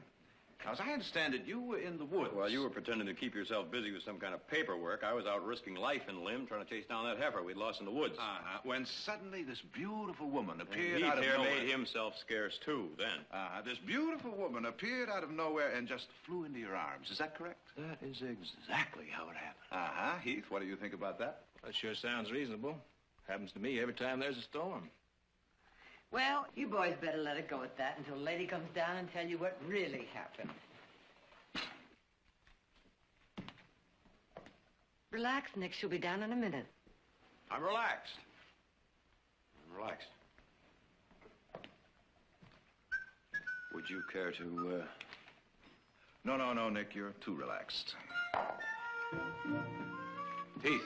Now, as I understand it, you were in the woods. Well, you were pretending to keep yourself busy with some kind of paperwork. I was out risking life and limb trying to chase down that heifer we'd lost in the woods. When suddenly this beautiful woman appeared He out of nowhere. made himself scarce, too, then. This beautiful woman appeared out of nowhere and just flew into your arms. Is that correct? That is exactly how it happened. Heath, what do you think about that? That sure sounds reasonable. Happens to me every time there's a storm. Well, you boys better let it go at that until Lady comes down and tell you what really happened. Relax, Nick. She'll be down in a minute. I'm relaxed. I'm relaxed. would you care to, No, Nick, you're too relaxed. Heath.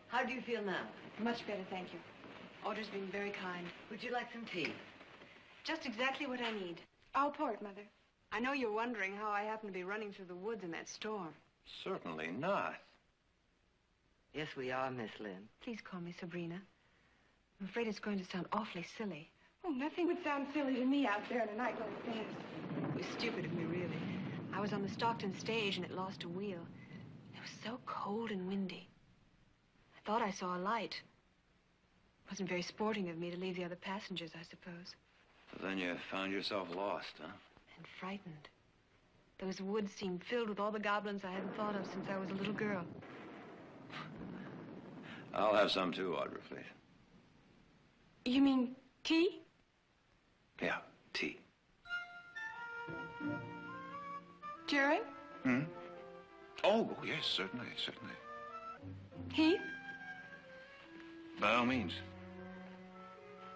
How do you feel now? Much better, thank you. Audra's been very kind. Would you like some tea? Just exactly what I need. I'll pour it, Mother. I know you're wondering how I happen to be running through the woods in that storm. Certainly not. Yes, we are, Miss Lynn. Please call me Sabrina. I'm afraid it's going to sound awfully silly. Oh, nothing would sound silly to me out there on a night like this. It was stupid of me, really. I was on the Stockton stage and it lost a wheel. It was so cold and windy. I thought I saw a light. It wasn't very sporting of me to leave the other passengers, I suppose. So then you found yourself lost, huh? And frightened. Those woods seemed filled with all the goblins I hadn't thought of since I was a little girl. I'll have some too, Audra, please. You mean tea? Yeah, tea. Jared? Hmm? Oh, yes, certainly. Heath? By all means.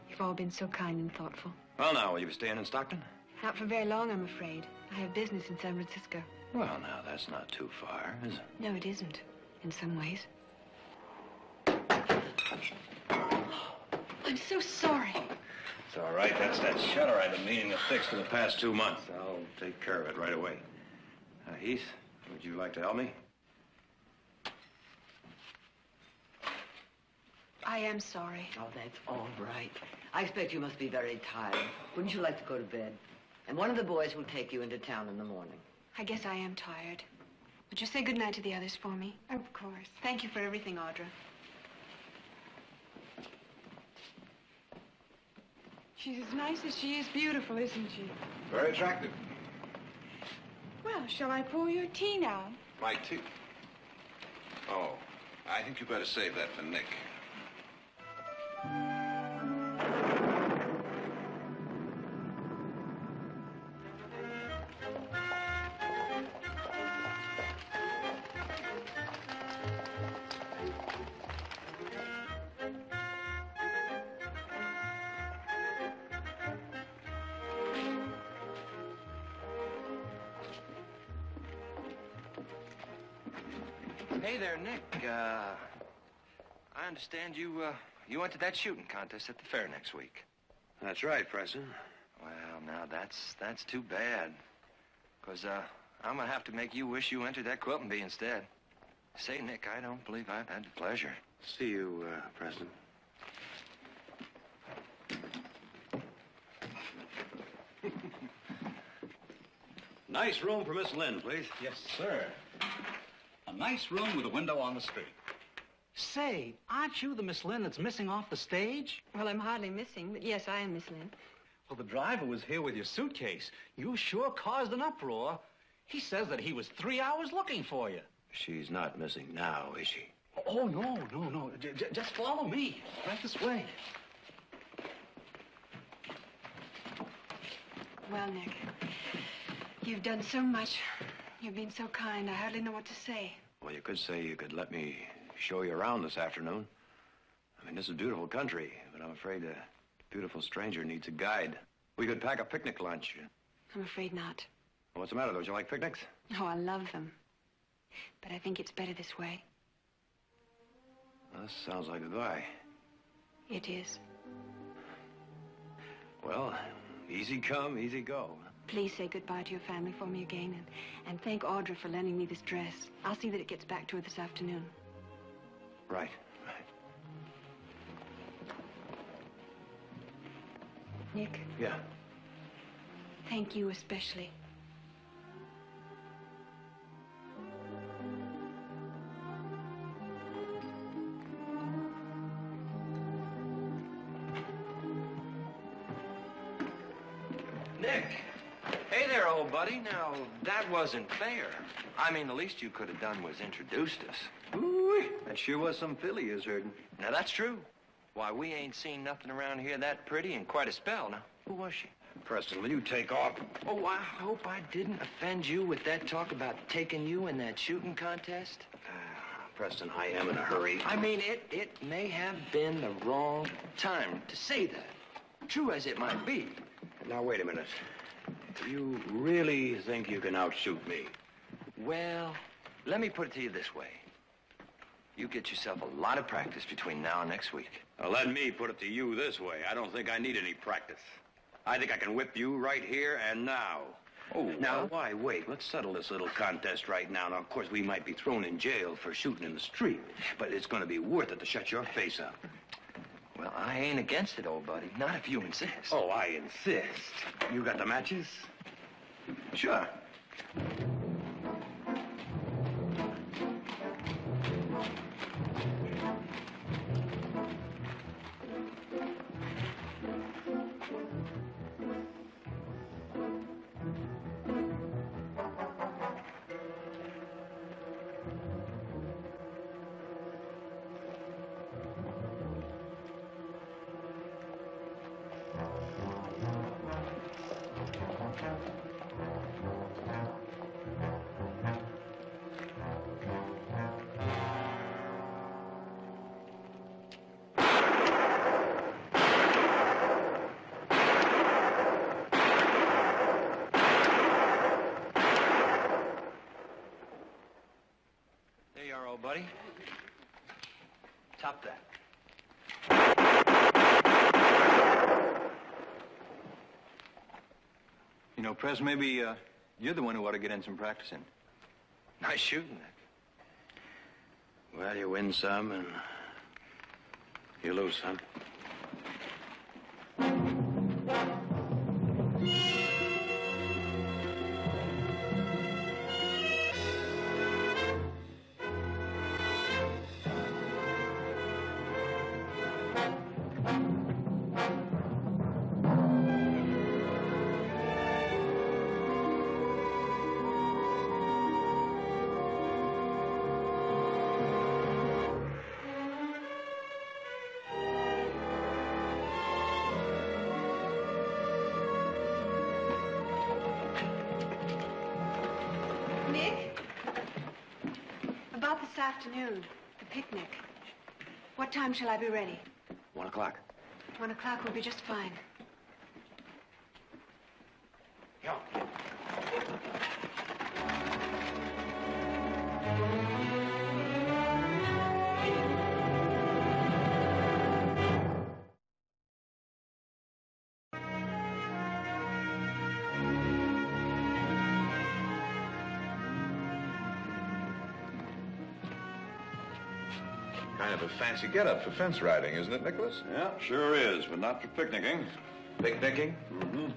You've all been so kind and thoughtful. Well, now, will you be staying in Stockton? Not for very long, I'm afraid. I have business in San Francisco. Well, now, that's not too far, is it? No, it isn't, in some ways. I'm so sorry. It's all right. That's that shutter I've been meaning to fix for the past 2 months. I'll take care of it right away. Heath, would you like to help me? I am sorry. Oh, that's all right. I expect you must be very tired. Wouldn't you like to go to bed? And one of the boys will take you into town in the morning. I guess I am tired. Would you say goodnight to the others for me? Of course. Thank you for everything, Audra. She's as nice as she is beautiful, isn't she? Very attractive. Well, shall I pour your tea now? My tea? Oh, I think you better save that for Nick. Hey there, Nick. I understand you went to that shooting contest at the fair next week. That's right, Preston. Well, now, that's too bad. Because, I'm gonna have to make you wish you entered that quilting bee instead. Say, Nick, I don't believe I've had the pleasure. See you, Preston. Nice room for Miss Lynn, please. Yes, sir. A nice room with a window on the street. Say, aren't you the Miss Lynn that's missing off the stage? Well, I'm hardly missing, but yes, I am Miss Lynn. Well, the driver was here with your suitcase. You sure caused an uproar. He says that he was 3 hours looking for you. She's not missing now, is she? Oh, no. Just follow me. Right this way. Well, Nick, you've done so much. You've been so kind, I hardly know what to say. Well, you could say you could let me show you around this afternoon. I mean, this is beautiful country, but I'm afraid a beautiful stranger needs a guide. We could pack a picnic lunch. I'm afraid not. What's the matter? Don't you like picnics? Oh, I love them. But I think it's better this way. Well, this sounds like a guy. It is. Well, easy come, easy go. Please say goodbye to your family for me again, and thank Audra for lending me this dress. I'll see that it gets back to her this afternoon. Right. Nick? Yeah? Thank you especially. Nick. Hey there, old buddy. Now, that wasn't fair. I mean, the least you could have done was introduced us. Ooh, that sure was some filly you was herding. Now, that's true. Why, we ain't seen nothing around here that pretty in quite a spell. Now, who was she? Preston, will you take off? Oh, I hope I didn't offend you with that talk about taking you in that shooting contest. Preston, I am in a hurry. I mean, it may have been the wrong time to say that. True as it might be. Now, wait a minute. You really think you can outshoot me? Well, let me put it to you this way. You get yourself a lot of practice between now and next week. Now, let me put it to you this way. I don't think I need any practice. I think I can whip you right here and now. Oh, now, why wait? Let's settle this little contest right now. Now, of course, we might be thrown in jail for shooting in the street, but it's going to be worth it to shut your face up. Well, I ain't against it, old buddy. Not if you insist. Oh, I insist. You got the matches? Sure. Buddy, top that. You know, Press, maybe you're the one who ought to get in some practice in. Nice shooting, Nick. Well, you win some and you lose some. This afternoon, the picnic. What time shall I be ready? 1 o'clock. 1 o'clock will be just fine. Yeah. Kind of a fancy getup for fence riding, isn't it, Nicholas? Yeah, sure is, but not for picnicking. Picnicking? Mm-hmm.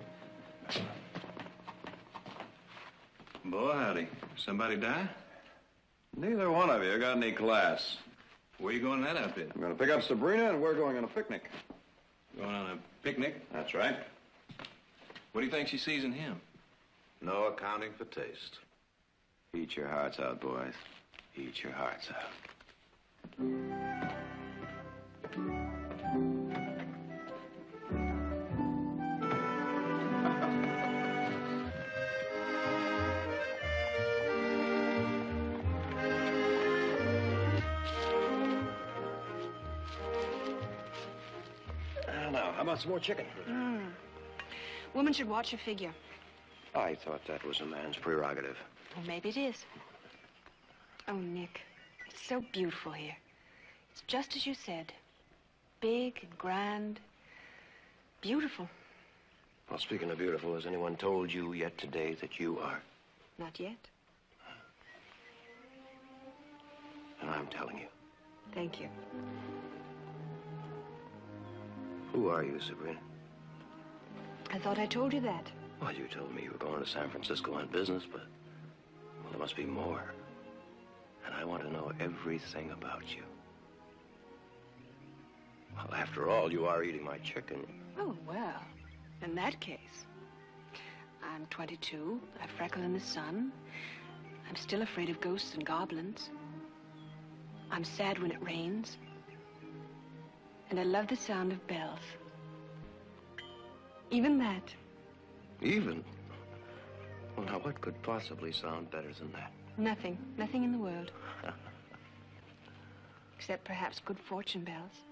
Boy, howdy. Somebody die? Neither one of you got any class. Where you going in that outfit? I'm going to pick up Sabrina, and we're going on a picnic. Going on a picnic? That's right. What do you think she sees in him? No accounting for taste. Eat your hearts out, boys. Eat your hearts out. Now, how about some more chicken? Woman should watch her figure. I thought that was a man's prerogative. Well, maybe it is. Oh, Nick, it's so beautiful here. It's just as you said. Big and grand. Beautiful. Well, speaking of beautiful, has anyone told you yet today that you are? Not yet. And I'm telling you. Thank you. Who are you, Sabrina? I thought I told you that. Well, you told me you were going to San Francisco on business, but... well, there must be more. And I want to know everything about you. Well, after all, you are eating my chicken. Oh, well, in that case. I'm 22. I freckle in the sun. I'm still afraid of ghosts and goblins. I'm sad when it rains. And I love the sound of bells. Even that. Even? Well, now, what could possibly sound better than that? Nothing. Nothing in the world. Except perhaps good fortune bells.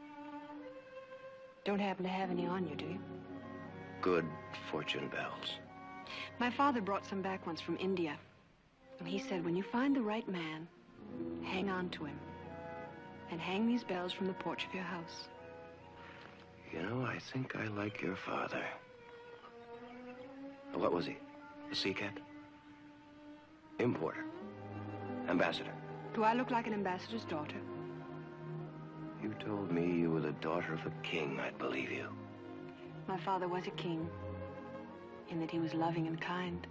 Don't happen to have any on you, do you? Good fortune bells. My father brought some back once from India. And he said, when you find the right man, hang on to him. And hang these bells from the porch of your house. You know, I think I like your father. What was he? A sea cat? Importer? Ambassador? Do I look like an ambassador's daughter? You told me you were the daughter of a king, I'd believe you. My father was a king, in that he was loving and kind.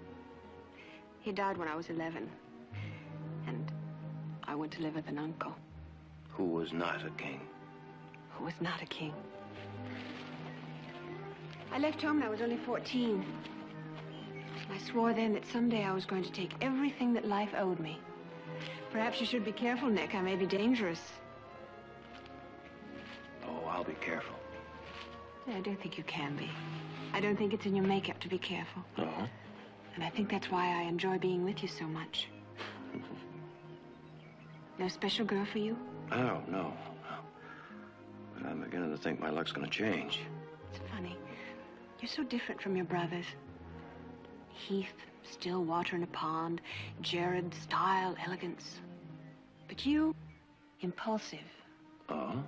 He died when I was 11, and I went to live with an uncle. Who was not a king? Who was not a king. I left home when I was only 14. I swore then that someday I was going to take everything that life owed me. Perhaps you should be careful, Nick. I may be dangerous. Oh, I'll be careful. I don't think you can be. I don't think it's in your makeup to be careful. No? And I think that's why I enjoy being with you so much. No special girl for you? Oh, no. But I'm beginning to think my luck's gonna change. It's funny. You're so different from your brothers. Heath, still water in a pond. Jared, style, elegance. But you, impulsive. Oh?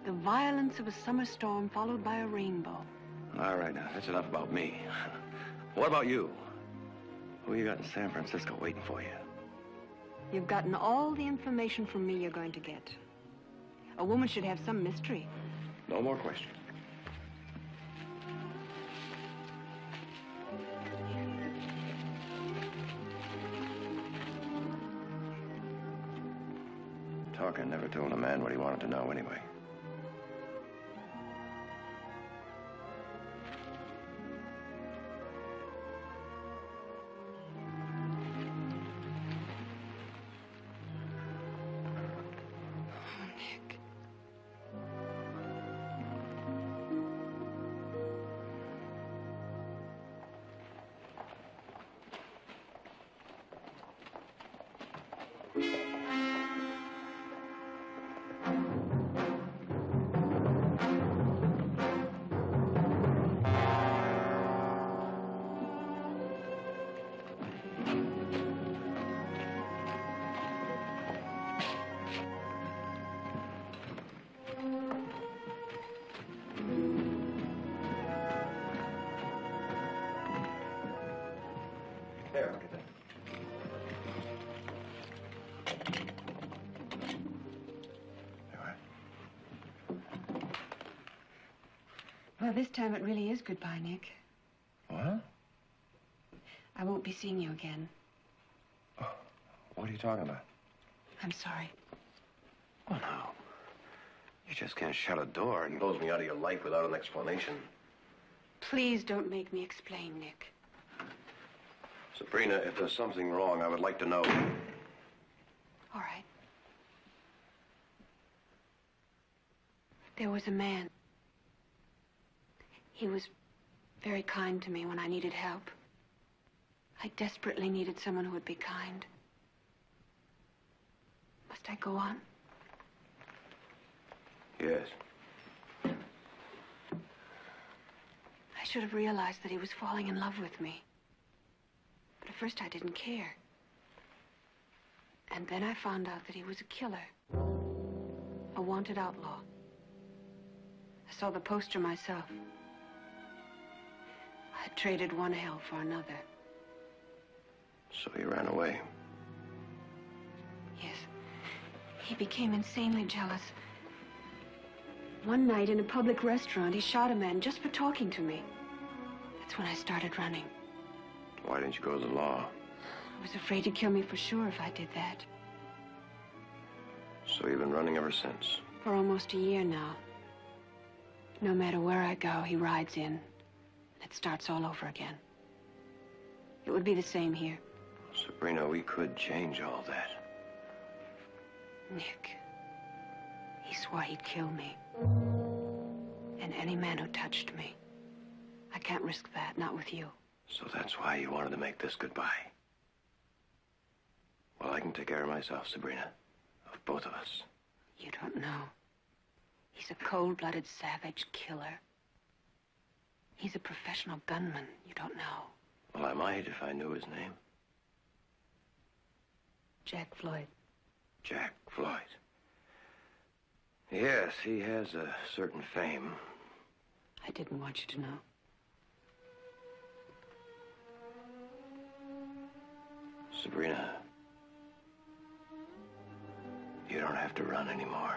The violence of a summer storm followed by a rainbow. All right, now, that's enough about me. What about you? Who you got in San Francisco waiting for you? You've gotten all the information from me you're going to get. A woman should have some mystery. No more questions. Talking never told a man what he wanted to know anyway. There, look at that. Well, this time it really is goodbye, Nick. What? I won't be seeing you again. Oh, what are you talking about? I'm sorry. Oh, no. You just can't shut a door and close me out of your life without an explanation. Please don't make me explain, Nick. Sabrina, if there's something wrong, I would like to know. All right. There was a man. He was very kind to me when I needed help. I desperately needed someone who would be kind. Must I go on? Yes. I should have realized that he was falling in love with me. But at first I didn't care. And then I found out that he was a killer. A wanted outlaw. I saw the poster myself. I traded one hell for another. So he ran away. Yes. He became insanely jealous. One night in a public restaurant, he shot a man just for talking to me. That's when I started running. Why didn't you go to the law? I was afraid he'd kill me for sure if I did that. So you've been running ever since? For almost a year now. No matter where I go, he rides in. It starts all over again. It would be the same here. Sabrina, we could change all that. Nick, he swore he'd kill me. And any man who touched me. I can't risk that, not with you. So that's why you wanted to make this goodbye. Well, I can take care of myself, Sabrina. Of both of us. You don't know. He's a cold-blooded savage killer. He's a professional gunman. You don't know. Well, I might if I knew his name. Jack Floyd. Jack Floyd. Yes, he has a certain fame. I didn't want you to know. Sabrina, you don't have to run anymore.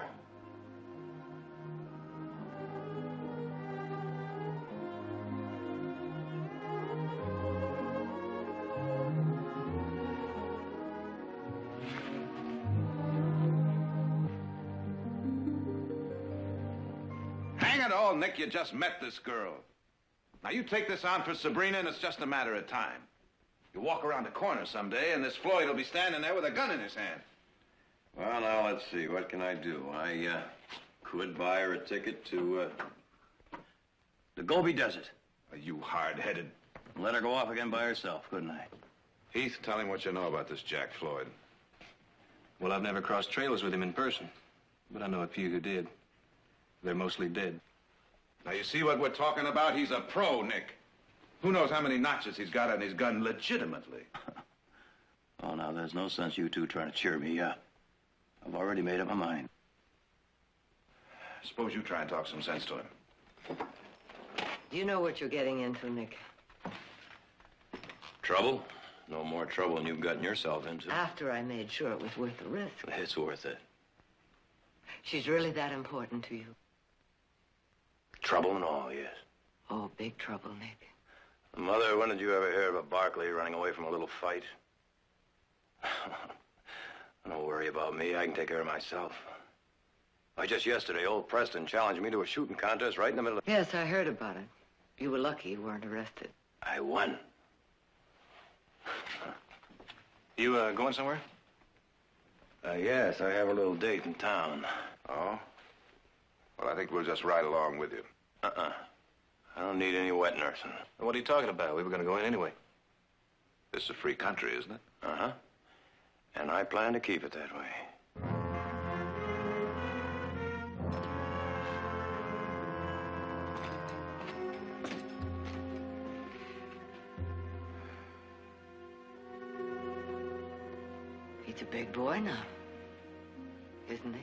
Hang it all, Nick, you just met this girl. Now, you take this on for Sabrina, and it's just a matter of time. You walk around the corner someday, and this Floyd will be standing there with a gun in his hand. Well, now, let's see. What can I do? I could buy her a ticket to the Gobi Desert. Are you hard-headed? Let her go off again by herself, couldn't I? Heath, tell him what you know about this Jack Floyd. Well, I've never crossed trails with him in person, but I know a few who did. They're mostly dead. Now, you see what we're talking about? He's a pro, Nick. Who knows how many notches he's got on his gun legitimately? Oh, now, there's no sense you two trying to cheer me up. I've already made up my mind. Suppose you try and talk some sense to him. Do you know what you're getting into, Nick? Trouble? No more trouble than you've gotten yourself into. After I made sure it was worth the risk. It's worth it. She's really that important to you? Trouble and all, yes. Oh, big trouble, Nick. Mother, when did you ever hear of a Barkley running away from a little fight? Don't worry about me. I can take care of myself. Why, just yesterday, old Preston challenged me to a shooting contest right in the middle of... Yes, I heard about it. You were lucky you weren't arrested. I won. You, going somewhere? Yes, I have a little date in town. Oh? Well, I think we'll just ride along with you. I don't need any wet nursing. What are you talking about? We were going to go in anyway. This is a free country, isn't it? Uh-huh. And I plan to keep it that way. He's a big boy now, isn't he?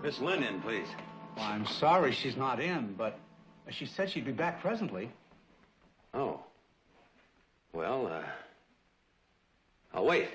Miss Lynn in, please. Well, I'm sorry she's not in, but she said she'd be back presently. Oh. Well, I'll wait.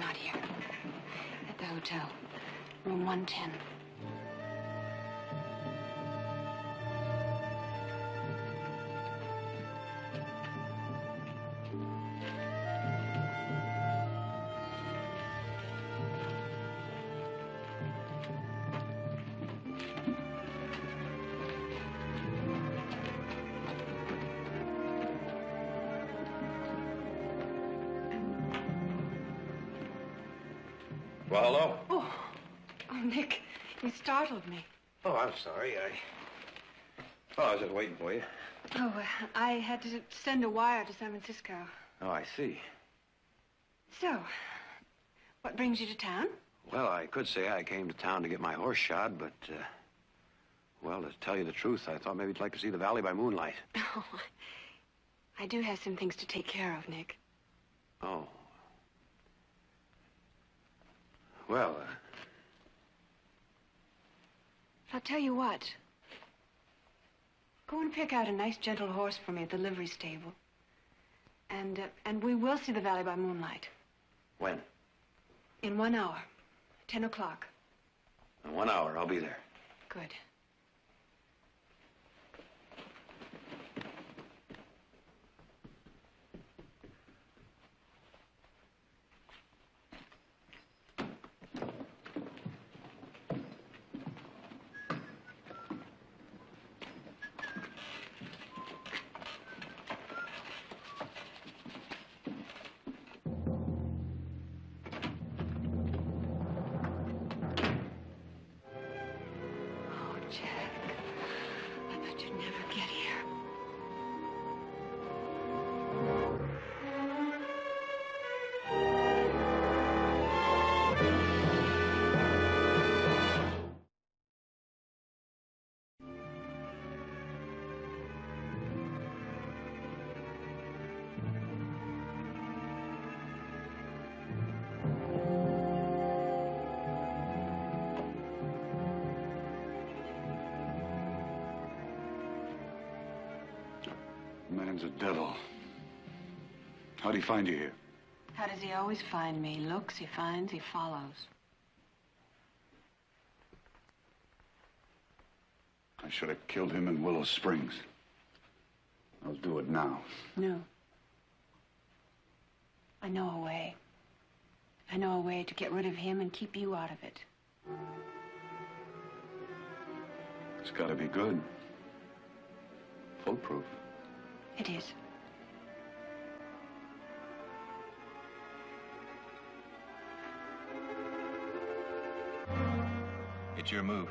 Not here. At the hotel. Room 110. Well, hello? Oh, Nick, you startled me. Oh, I'm sorry. I was just waiting for you. Oh, I had to send a wire to San Francisco. Oh, I see. So, what brings you to town? Well, I could say I came to town to get my horse shod, but, well, to tell you the truth, I thought maybe you'd like to see the valley by moonlight. Oh, I do have some things to take care of, Nick. Oh. Well, I'll tell you what. Go and pick out a nice, gentle horse for me at the livery stable. And we will see the valley by moonlight. when? In 1 hour. 10 o'clock. In 1 hour, I'll be there. Good. Man's a devil. How'd he find you here? How does he always find me? He looks, he finds, he follows. I should have killed him in Willow Springs. I'll do it now. No. I know a way. I know a way to get rid of him and keep you out of it. It's gotta be good. Foolproof. It is. It's your move.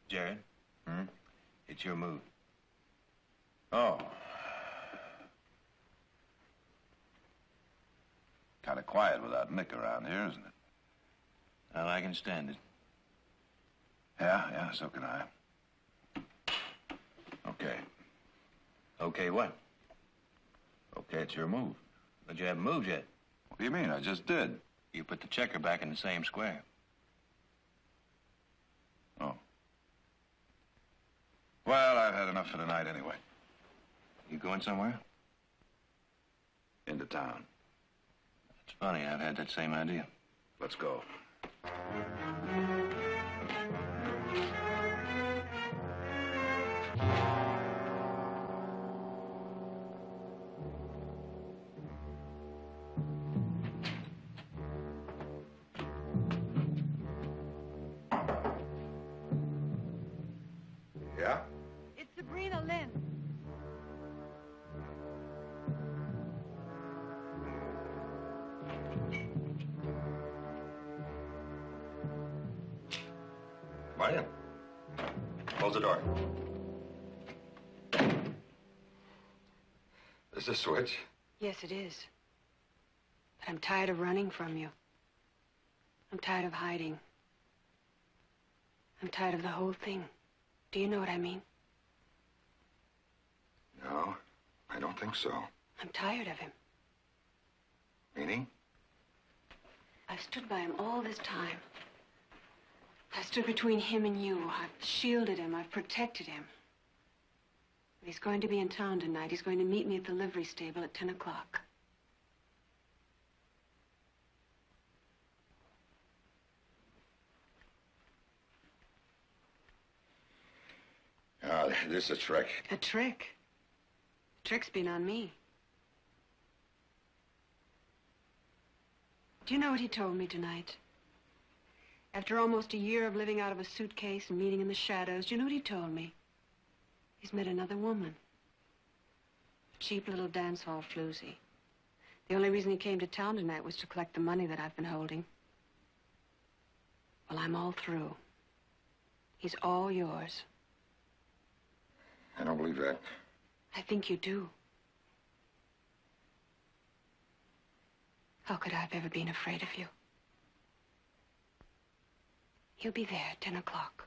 Jared? It's your move. Oh. Kind of quiet without Nick around here, isn't it? Well, I can stand it. Yeah, so can I. Okay. Okay, what? Okay, it's your move. But you haven't moved yet. What do you mean? I just did. You put the checker back in the same square. Oh. Well, I've had enough for tonight anyway. You going somewhere? Into town. It's funny, I've had that same idea. Let's go. Yeah? It's Sabrina Lynn. Come on in. Close the door. Is this switch? Yes, it is. But I'm tired of running from you. I'm tired of hiding. I'm tired of the whole thing. Do you know what I mean? No, I don't think so. I'm tired of him. Meaning? I've stood by him all this time. I've stood between him and you. I've shielded him. I've protected him. He's going to be in town tonight. He's going to meet me at the livery stable at 10 o'clock. Oh, this is a trick. A trick? The trick's been on me. Do you know what he told me tonight? After almost a year of living out of a suitcase and meeting in the shadows, do you know what he told me? He's met another woman. A cheap little dance hall floozy. The only reason he came to town tonight was to collect the money that I've been holding. Well, I'm all through. He's all yours. I don't believe that. I think you do. How could I have ever been afraid of you? He'll be there at 10 o'clock.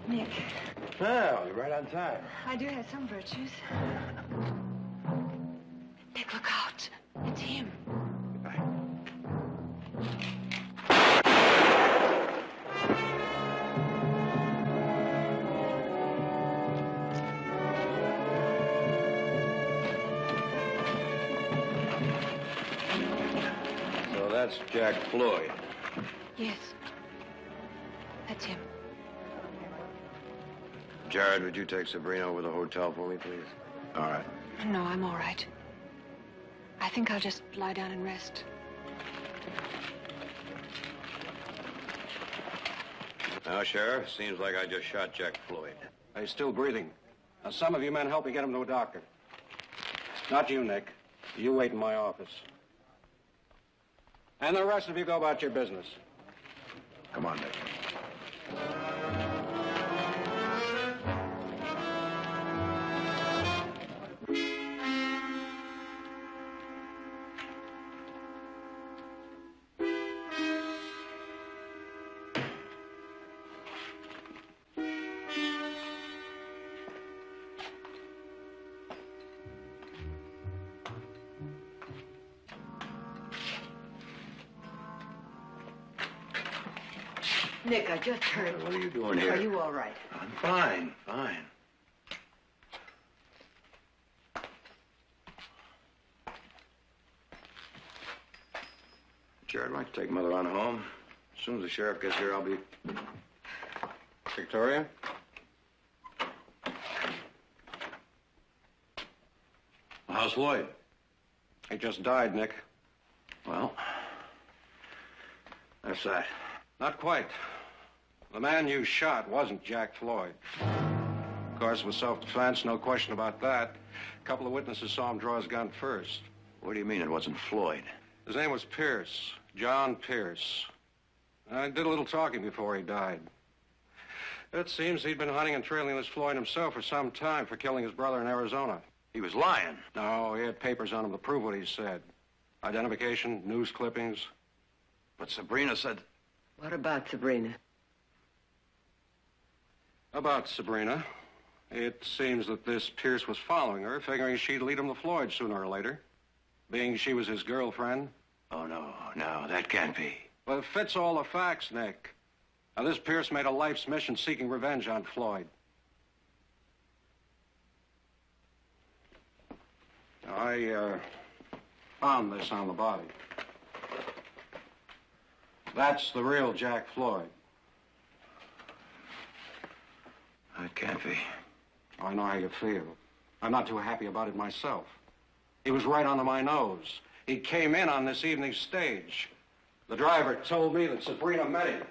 Nick. Well, you're right on time. I do have some virtues. Nick, look out. It's him. So that's Jack Floyd. Yes. That's him. Jared, would you take Sabrina over to the hotel for me, please? All right. No, I'm all right. I think I'll just lie down and rest. Now, Sheriff, seems like I just shot Jack Floyd. He's still breathing. Now, some of you men help me get him to a doctor. Not you, Nick. You wait in my office. And the rest of you go about your business. Come on, Nick. Nick, I just heard. What are you doing here? Are you all right? I'm fine, fine. Jared, I'd like to take Mother on home. As soon as the sheriff gets here, I'll be... Victoria? How's Floyd? He just died, Nick. Well, that's that. Not quite. The man you shot wasn't Jack Floyd. Of course, it was self-defense, no question about that. A couple of witnesses saw him draw his gun first. What do you mean it wasn't Floyd? His name was Pierce, John Pierce. I did a little talking before he died. It seems he'd been hunting and trailing this Floyd himself for some time for killing his brother in Arizona. He was lying. No, he had papers on him to prove what he said. Identification, news clippings. But Sabrina said... What about Sabrina? About Sabrina. It seems that this Pierce was following her, figuring she'd lead him to Floyd sooner or later. Being she was his girlfriend. Oh, no, that can't be. Well, it fits all the facts, Nick. Now, this Pierce made a life's mission seeking revenge on Floyd. I found this on the body. That's the real Jack Floyd. That can't be. I know how you feel. I'm not too happy about it myself. He was right under my nose. He came in on this evening's stage. The driver told me that Sabrina met him.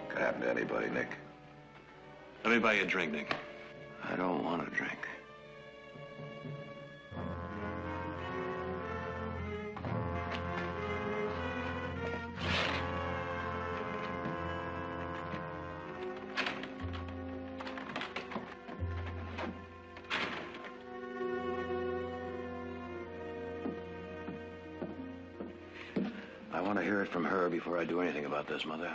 Could happen to anybody, Nick. Let me buy you a drink, Nick. I don't want a drink. I want to hear it from her before I do anything about this, Mother.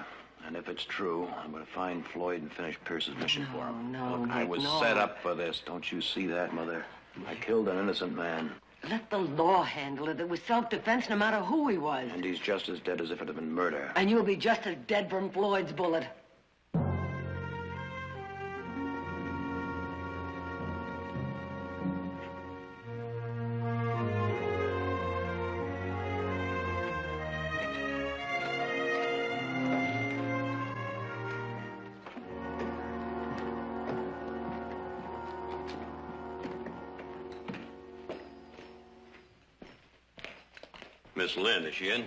And if it's true, I'm going to find Floyd and finish Pierce's mission for him. No, Look, I Nick, was no. set up for this. Don't you see that, Mother? I killed an innocent man. Let the law handle it. It was self-defense no matter who he was. And he's just as dead as if it had been murder. And you'll be just as dead from Floyd's bullet. Miss Lynn, is she in?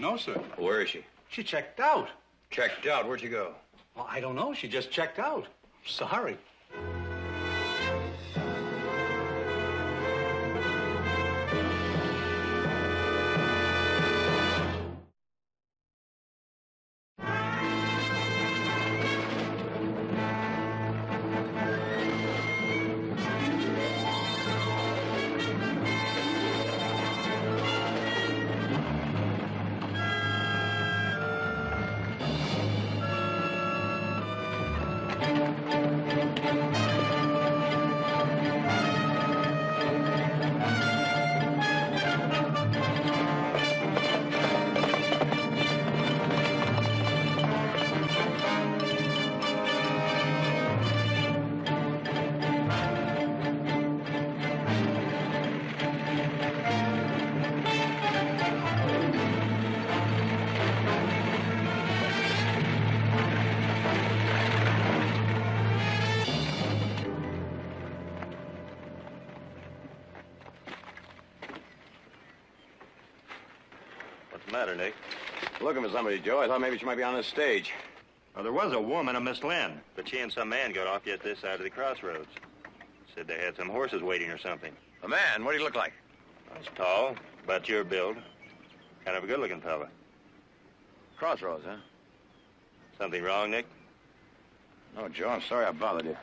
No, sir. Where is she? She checked out. Checked out. Where'd she go? Well, I don't know. She just checked out. Sorry. What's the matter, Nick? Looking for somebody, Joe. I thought maybe she might be on this stage. Well, there was a woman, a Miss Lynn, but she and some man got off just this side of the crossroads. Said they had some horses waiting or something. A man? What do you look like? He's tall, about your build. Kind of a good-looking fella. Crossroads, huh? Something wrong, Nick? No, Joe, I'm sorry I bothered you.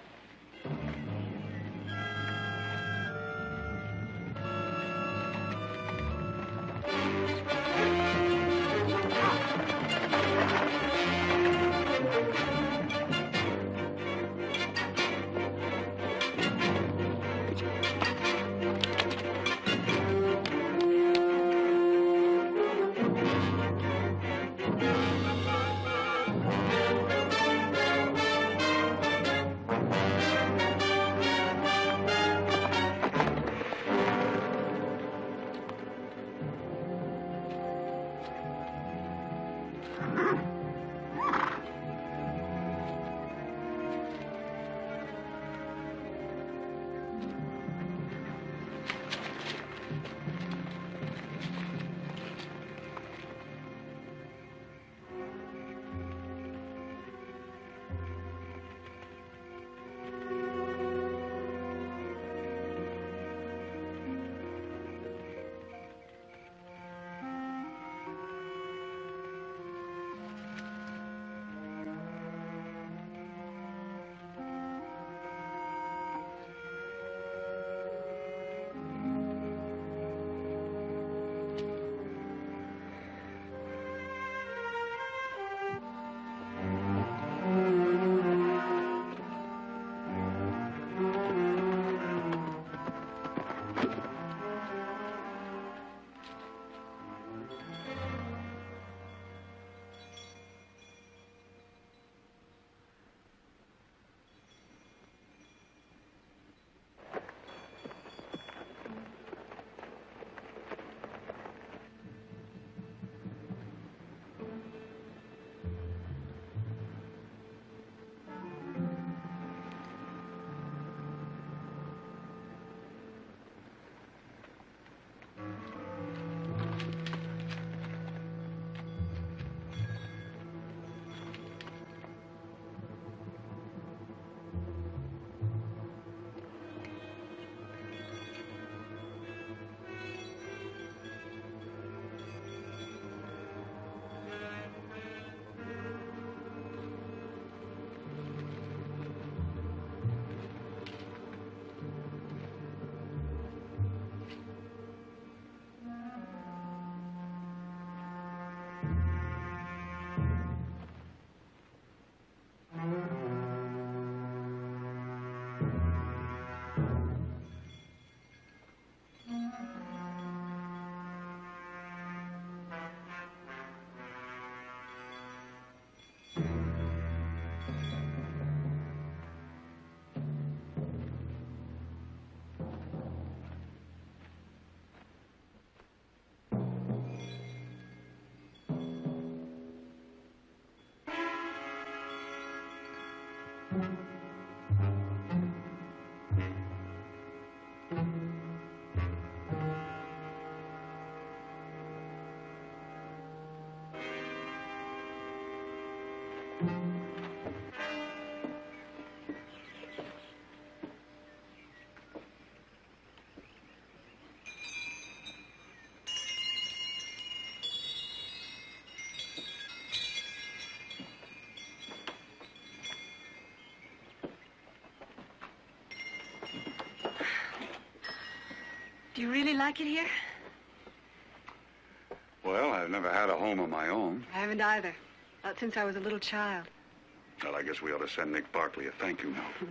Do you really like it here? Well, I've never had a home of my own. I haven't either. Not since I was a little child. Well, I guess we ought to send Nick Barkley a thank you note.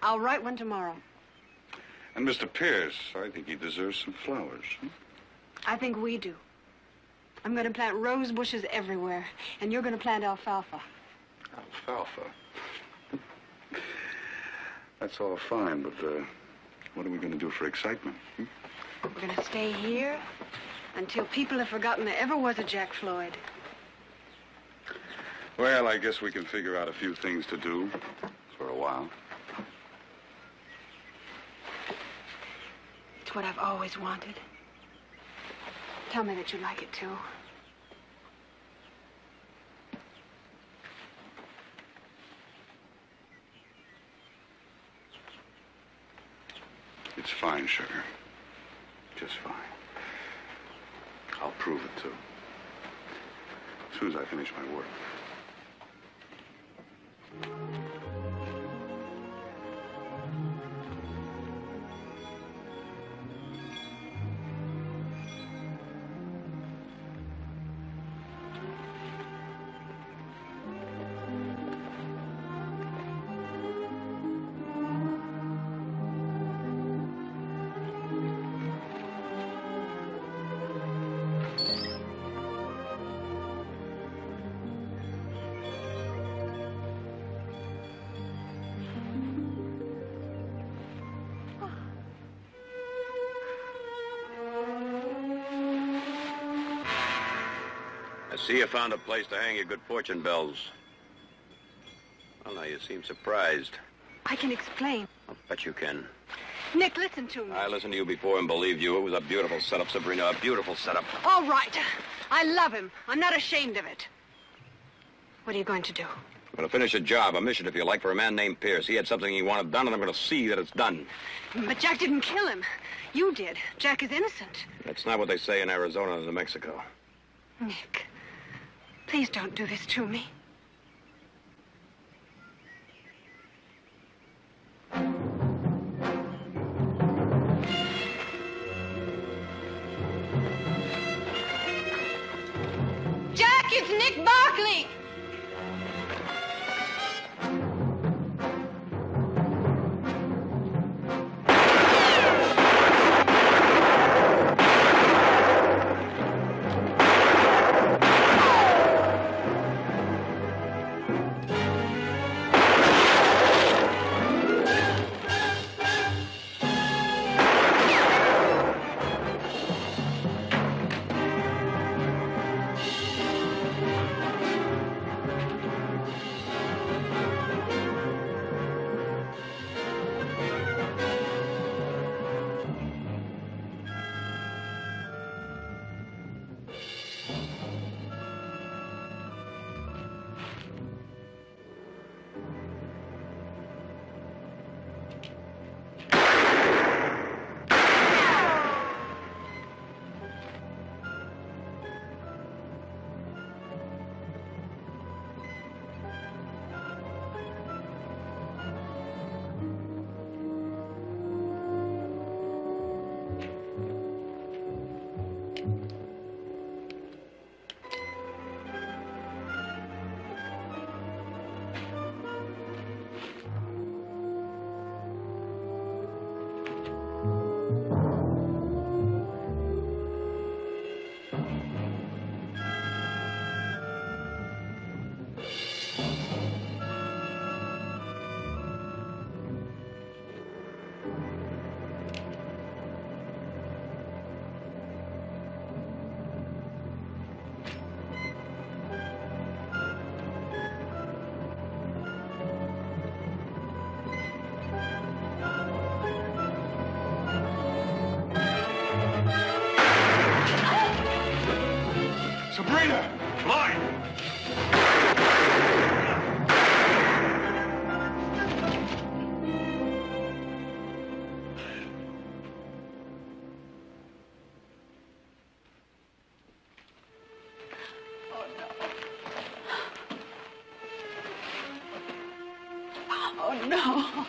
I'll write one tomorrow. And Mr. Pierce, I think he deserves some flowers. I think we do. I'm going to plant rose bushes everywhere, and you're going to plant alfalfa. Alfalfa? That's all fine, but what are we going to do for excitement? We're going to stay here until people have forgotten there ever was a Jack Floyd. Well, I guess we can figure out a few things to do for a while. It's what I've always wanted. Tell me that you like it, too. It's fine, sugar. Just fine. I'll prove it, too. As soon as I finish my work. I see you found a place to hang your good fortune bells. Well, now, you seem surprised. I can explain. I'll bet you can. Nick, listen to me. I listened to you before and believed you. It was a beautiful setup, Sabrina, a beautiful setup. All right. I love him. I'm not ashamed of it. What are you going to do? I'm going to finish a job, a mission, if you like, for a man named Pierce. He had something he wanted done, and I'm going to see that it's done. But Jack didn't kill him. You did. Jack is innocent. That's not what they say in Arizona and New Mexico. Nick, please don't do this to me. Jack, it's Nick Barkley! Oh, no.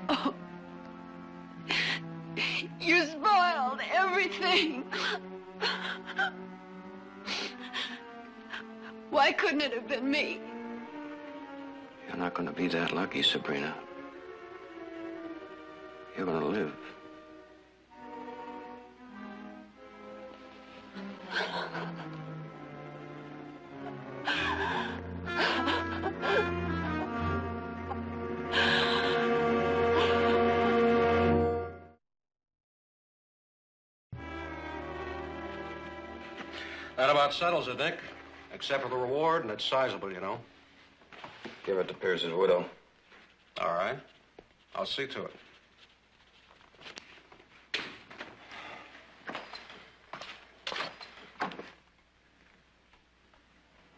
Oh. You spoiled everything. Why couldn't it have been me? You're not going to be that lucky, Sabrina. You're going to live. That about settles it, Nick. Except for the reward, and it's sizable, you know. Give it to Pierce's widow. All right. I'll see to it.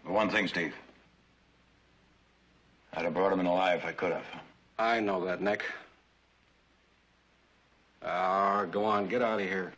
But one thing, Steve. I'd have brought him in alive if I could have. I know that, Nick. Go on, get out of here.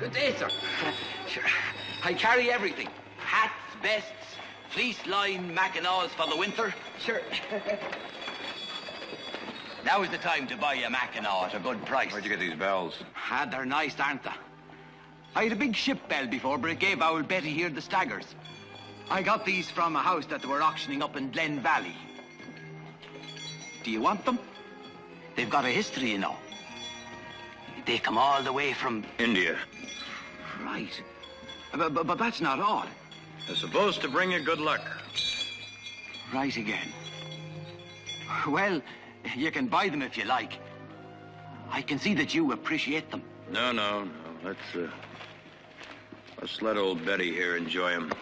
Good day, sir. Sure. I carry everything. Hats, vests, fleece-lined mackinaws for the winter. Sure. Now's the time to buy a mackinaw at a good price. Where'd you get these bells? They're nice, aren't they? I had a big ship bell before, but it gave old Betty here the staggers. I got these from a house that they were auctioning up in Glen Valley. Do you want them? They've got a history, you know. They come all the way from... India. Right. But that's not all. They're supposed to bring you good luck. Right again. Well, you can buy them if you like. I can see that you appreciate them. No. Let's let old Betty here enjoy them.